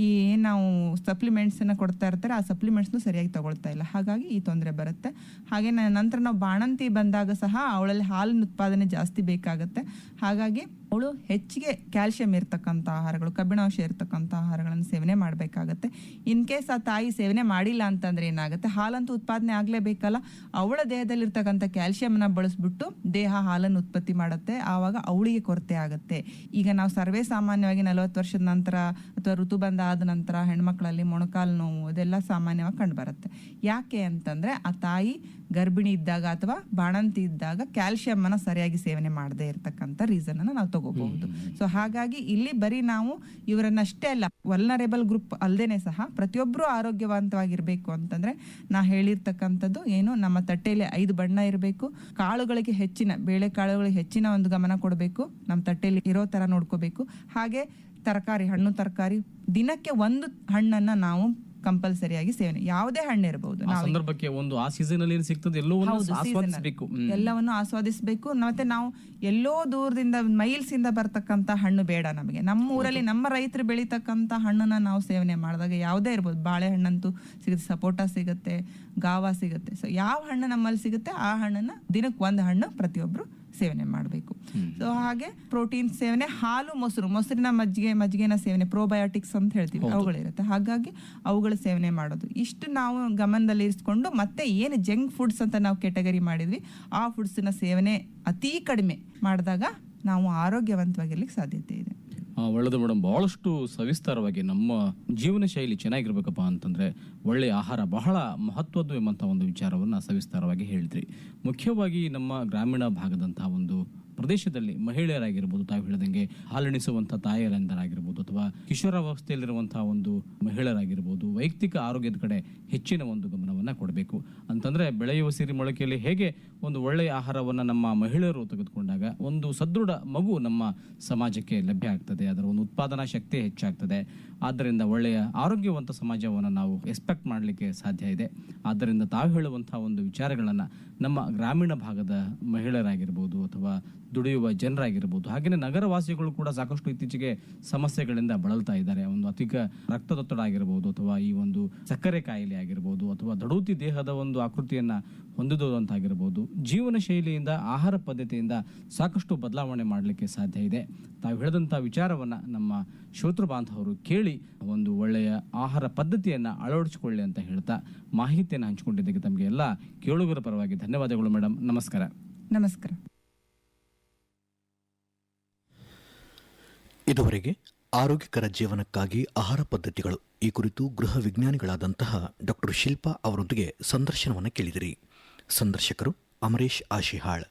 ಈ ನಾವು ಸಪ್ಲಿಮೆಂಟ್ಸ್ ಅನ್ನ ಕೊಡ್ತಾ ಇರ್ತಾರೆ, ಆ ಸಪ್ಲಿಮೆಂಟ್ಸ್ನು ಸರಿಯಾಗಿ ತಗೊಳ್ತಾ ಇಲ್ಲ. ಹಾಗಾಗಿ ಈ ತೊಂದರೆ ಬರುತ್ತೆ. ಹಾಗೆ ನಂತರ ನಾವು ಬಾಣಂತಿ ಬಂದಾಗ ಸಹ ಅವಳಲ್ಲಿ ಹಾಲಿನ ಉತ್ಪಾದನೆ ಜಾಸ್ತಿ ಬೇಕಾಗುತ್ತೆ. ಹಾಗಾಗಿ ಅವಳು ಹೆಚ್ಚಿಗೆ ಕ್ಯಾಲ್ಸಿಯಂ ಇರ್ತಕ್ಕಂಥ ಆಹಾರಗಳು, ಕಬ್ಬಿಣಾಂಶ ಇರ್ತಕ್ಕಂಥ ಆಹಾರಗಳನ್ನು ಸೇವನೆ ಮಾಡಬೇಕಾಗತ್ತೆ. ಇನ್ ಕೇಸ್ ಆ ತಾಯಿ ಸೇವನೆ ಮಾಡಿಲ್ಲ ಅಂತಂದ್ರೆ ಏನಾಗುತ್ತೆ, ಹಾಲಂತೂ ಉತ್ಪಾದನೆ ಆಗಲೇಬೇಕಲ್ಲ, ಅವಳ ದೇಹದಲ್ಲಿರ್ತಕ್ಕಂಥ ಕ್ಯಾಲ್ಸಿಯಂನ ಬಳಸ್ಬಿಟ್ಟು ದೇಹ ಹಾಲನ್ನು ಉತ್ಪತ್ತಿ ಮಾಡುತ್ತೆ. ಆವಾಗ ಅವಳಿಗೆ ಕೊರತೆ ಆಗುತ್ತೆ. ಈಗ ನಾವು ಸರ್ವೇ ಸಾಮಾನ್ಯವಾಗಿ 40 ವರ್ಷದ ನಂತರ ಅಥವಾ ಋತುಬಂಧ ಆದ ನಂತರ ಹೆಣ್ಮಕ್ಳಲ್ಲಿ ಮೊಣಕಾಲು ನೋವು ಅದೆಲ್ಲ ಸಾಮಾನ್ಯವಾಗಿ ಕಂಡು ಬರುತ್ತೆ. ಯಾಕೆ ಅಂತಂದ್ರೆ, ಆ ತಾಯಿ ಗರ್ಭಿಣಿ ಇದ್ದಾಗ ಅಥವಾ ಬಾಣಂತಿ ಇದ್ದಾಗ ಕ್ಯಾಲ್ಸಿಯಂ ಅನ್ನ ಸರಿಯಾಗಿ ಸೇವನೆ ಮಾಡದೇ ಇರತಕ್ಕಂಥ ರೀಸನ್ ಅನ್ನ ನಾವು ತಗೋಬಹುದು. ಸೊ ಹಾಗಾಗಿ ಇಲ್ಲಿ ಬರೀ ನಾವು ಇವರನ್ನಷ್ಟೇ ಅಲ್ಲ, ವಲ್ನರೇಬಲ್ ಗ್ರೂಪ್ ಅಲ್ಲದೇನೆ ಸಹ ಪ್ರತಿಯೊಬ್ಬರು ಆರೋಗ್ಯವಂತವಾಗಿರ್ಬೇಕು ಅಂತಂದ್ರೆ ನಾ ಹೇಳಿರ್ತಕ್ಕಂಥದ್ದು ಏನು, ನಮ್ಮ ತಟ್ಟೆಯಲ್ಲಿ 5 ಬಣ್ಣ ಇರಬೇಕು, ಕಾಳುಗಳಿಗೆ ಹೆಚ್ಚಿನ, ಬೇಳೆ ಕಾಳುಗಳಿಗೆ ಹೆಚ್ಚಿನ ಒಂದು ಗಮನ ಕೊಡಬೇಕು, ನಮ್ಮ ತಟ್ಟೆಯಲ್ಲಿ ಇರೋ ತರ ನೋಡ್ಕೋಬೇಕು. ಹಾಗೆ ತರಕಾರಿ, ಹಣ್ಣು ತರಕಾರಿ, ದಿನಕ್ಕೆ 1 ಹಣ್ಣನ್ನ ನಾವು ಕಂಪಲ್ಸರಿಯಾಗಿ ಸೇವನೆ, ಯಾವುದೇ ಹಣ್ಣು ಇರಬಹುದು, ಸಂದರ್ಭಕ್ಕೆ ಒಂದು ಆ ಸೀಸನ್ ಅಲ್ಲಿ ಸಿಗ್ತದೆ ಎಲ್ಲವನ್ನು ಆಸ್ವಾದಿಸಬೇಕು. ಮತ್ತೆ ನಾವು ಎಲ್ಲೋ ದೂರದಿಂದ ಮೈಲ್ಸ್ ಇಂದ ಬರ್ತಕ್ಕಂತ ಹಣ್ಣು ಬೇಡ ನಮಗೆ. ನಮ್ಮ ಊರಲ್ಲಿ ನಮ್ಮ ರೈತರು ಬೆಳೀತಕ್ಕಂತ ಹಣ್ಣನ್ನ ನಾವು ಸೇವನೆ ಮಾಡಿದಾಗ ಯಾವುದೇ ಇರ್ಬೋದು, ಬಾಳೆಹಣ್ಣಂತೂ ಸಿಗುತ್ತೆ, ಸಪೋಟ ಸಿಗುತ್ತೆ, ಗಾವಾ ಸಿಗುತ್ತೆ. ಸೊ ಯಾವ ಹಣ್ಣು ನಮ್ಮಲ್ಲಿ ಸಿಗುತ್ತೆ ಆ ಹಣ್ಣನ್ನ ದಿನಕ್ಕೆ 1 ಹಣ್ಣು ಪ್ರತಿಯೊಬ್ರು ಸೇವನೆ ಮಾಡಬೇಕು. ಸೊ ಹಾಗೆ ಪ್ರೋಟೀನ್ ಸೇವನೆ, ಹಾಲು, ಮೊಸರಿನ ಮಜ್ಜಿಗೆನ ಸೇವನೆ, ಪ್ರೋಬಯೋಟಿಕ್ಸ್ ಅಂತ ಹೇಳ್ತೀವಿ, ಅವುಗಳಿರುತ್ತೆ. ಹಾಗಾಗಿ ಅವುಗಳ ಸೇವನೆ ಮಾಡೋದು, ಇಷ್ಟು ನಾವು ಗಮನದಲ್ಲಿ ಇರಿಸ್ಕೊಂಡು, ಮತ್ತೆ ಏನು ಜಂಕ್ ಫುಡ್ಸ್ ಅಂತ ನಾವು ಕೆಟಗರಿ ಮಾಡಿದ್ವಿ ಆ ಫುಡ್ಸ್ನ ಸೇವನೆ ಅತಿ ಕಡಿಮೆ ಮಾಡಿದಾಗ ನಾವು ಆರೋಗ್ಯವಂತವಾಗಿರ್ಲಿಕ್ಕೆ ಸಾಧ್ಯತೆ ಇದೆ. ಒಳ್ಳೆದು ಮೇಡಮ್, ಬಹಳಷ್ಟು ಸವಿಸ್ತಾರವಾಗಿ ನಮ್ಮ ಜೀವನ ಶೈಲಿ ಚೆನ್ನಾಗಿರ್ಬೇಕಪ್ಪ ಅಂತಂದ್ರೆ ಒಳ್ಳೆಯ ಆಹಾರ ಬಹಳ ಮಹತ್ವದ್ದು ಎಂಬಂಥ ಒಂದು ವಿಚಾರವನ್ನು ಸವಿಸ್ತಾರವಾಗಿ ಹೇಳಿದ್ರಿ. ಮುಖ್ಯವಾಗಿ ನಮ್ಮ ಗ್ರಾಮೀಣ ಭಾಗದಂತಹ ಒಂದು ಪ್ರದೇಶದಲ್ಲಿ ಮಹಿಳೆಯರಾಗಿರ್ಬೋದು, ತಾವು ಹೇಳಿದಂಗೆ ಹಾಲುಣಿಸುವಂಥ ತಾಯಿಯರಂದರಾಗಿರ್ಬೋದು, ಅಥವಾ ಕಿಶೋರಾವಸ್ಥೆಯಲ್ಲಿರುವಂತಹ ಒಂದು ಮಹಿಳೆಯರಾಗಿರ್ಬೋದು, ವೈಯಕ್ತಿಕ ಆರೋಗ್ಯದ ಕಡೆ ಹೆಚ್ಚಿನ ಒಂದು ಗಮನವನ್ನು ಕೊಡಬೇಕು. ಅಂತಂದ್ರೆ ಬೆಳೆಯುವ ಸಿರಿ ಮೊಳಕೆಯಲ್ಲಿ ಹೇಗೆ ಒಂದು ಒಳ್ಳೆಯ ಆಹಾರವನ್ನು ನಮ್ಮ ಮಹಿಳೆಯರು ತೆಗೆದುಕೊಂಡಾಗ ಒಂದು ಸದೃಢ ಮಗು ನಮ್ಮ ಸಮಾಜಕ್ಕೆ ಲಭ್ಯ ಆಗ್ತದೆ, ಅದರ ಒಂದು ಉತ್ಪಾದನಾ ಶಕ್ತಿ ಹೆಚ್ಚಾಗ್ತದೆ. ಆದ್ದರಿಂದ ಒಳ್ಳೆಯ ಆರೋಗ್ಯವಂತ ಸಮಾಜವನ್ನು ನಾವು ಎಕ್ಸ್ಪೆಕ್ಟ್ ಮಾಡಲಿಕ್ಕೆ ಸಾಧ್ಯ ಇದೆ. ಆದ್ದರಿಂದ ತಾವು ಹೇಳುವಂತಹ ಒಂದು ವಿಚಾರಗಳನ್ನು ನಮ್ಮ ಗ್ರಾಮೀಣ ಭಾಗದ ಮಹಿಳೆಯರಾಗಿರ್ಬೋದು, ಅಥವಾ ದುಡಿಯುವ ಜನರಾಗಿರ್ಬೋದು, ಹಾಗೆಯೇ ನಗರವಾಸಿಗಳು ಕೂಡ ಸಾಕಷ್ಟು ಇತ್ತೀಚೆಗೆ ಸಮಸ್ಯೆಗಳಿಂದ ಬಳಲ್ತಾ ಇದ್ದಾರೆ. ಒಂದು ಅಧಿಕ ರಕ್ತದೊತ್ತಡ ಆಗಿರ್ಬೋದು, ಅಥವಾ ಈ ಒಂದು ಸಕ್ಕರೆ ಕಾಯಿಲೆ ಆಗಿರ್ಬೋದು, ಅಥವಾ ದಡೂತಿ ದೇಹದ ಒಂದು ಆಕೃತಿಯನ್ನ ಹೊಂದಿದುವಂತಾಗಿರ್ಬೋದು, ಜೀವನ ಶೈಲಿಯಿಂದ, ಆಹಾರ ಪದ್ಧತಿಯಿಂದ ಸಾಕಷ್ಟು ಬದಲಾವಣೆ ಮಾಡಲಿಕ್ಕೆ ಸಾಧ್ಯ ಇದೆ. ತಾವು ಹೇಳಿದಂಥ ವಿಚಾರವನ್ನ ನಮ್ಮ ಶ್ರೋತೃ ಬಾಂಧವರು ಕೇಳಿ ಒಂದು ಒಳ್ಳೆಯ ಆಹಾರ ಪದ್ಧತಿಯನ್ನ ಅಳವಡಿಸಿಕೊಳ್ಳಿ ಅಂತ ಹೇಳ್ತಾ ಮಾಹಿತಿಯನ್ನು ಹಂಚಿಕೊಂಡಿದ್ದಕ್ಕೆ ತಮಗೆ ಎಲ್ಲ ಕೇಳುಗರ ಪರವಾಗಿ ಧನ್ಯವಾದಗಳು ಮೇಡಮ್. ನಮಸ್ಕಾರ. ನಮಸ್ಕಾರ. ಇದುವರೆಗೆ ಆರೋಗ್ಯಕರ ಜೀವನಕ್ಕಾಗಿ ಆಹಾರ ಪದ್ಧತಿಗಳು ಈ ಕುರಿತು ಗೃಹ ವಿಜ್ಞಾನಿಗಳಾದಂತಹ ಡಾಕ್ಟರ್ ಶಿಲ್ಪಾ ಅವರೊಂದಿಗೆ ಸಂದರ್ಶನವನ್ನು ಕೇಳಿದಿರಿ. ಸಂದರ್ಶಕರು ಅಮರೇಶ್ ಆಶಿಹಾಳ್.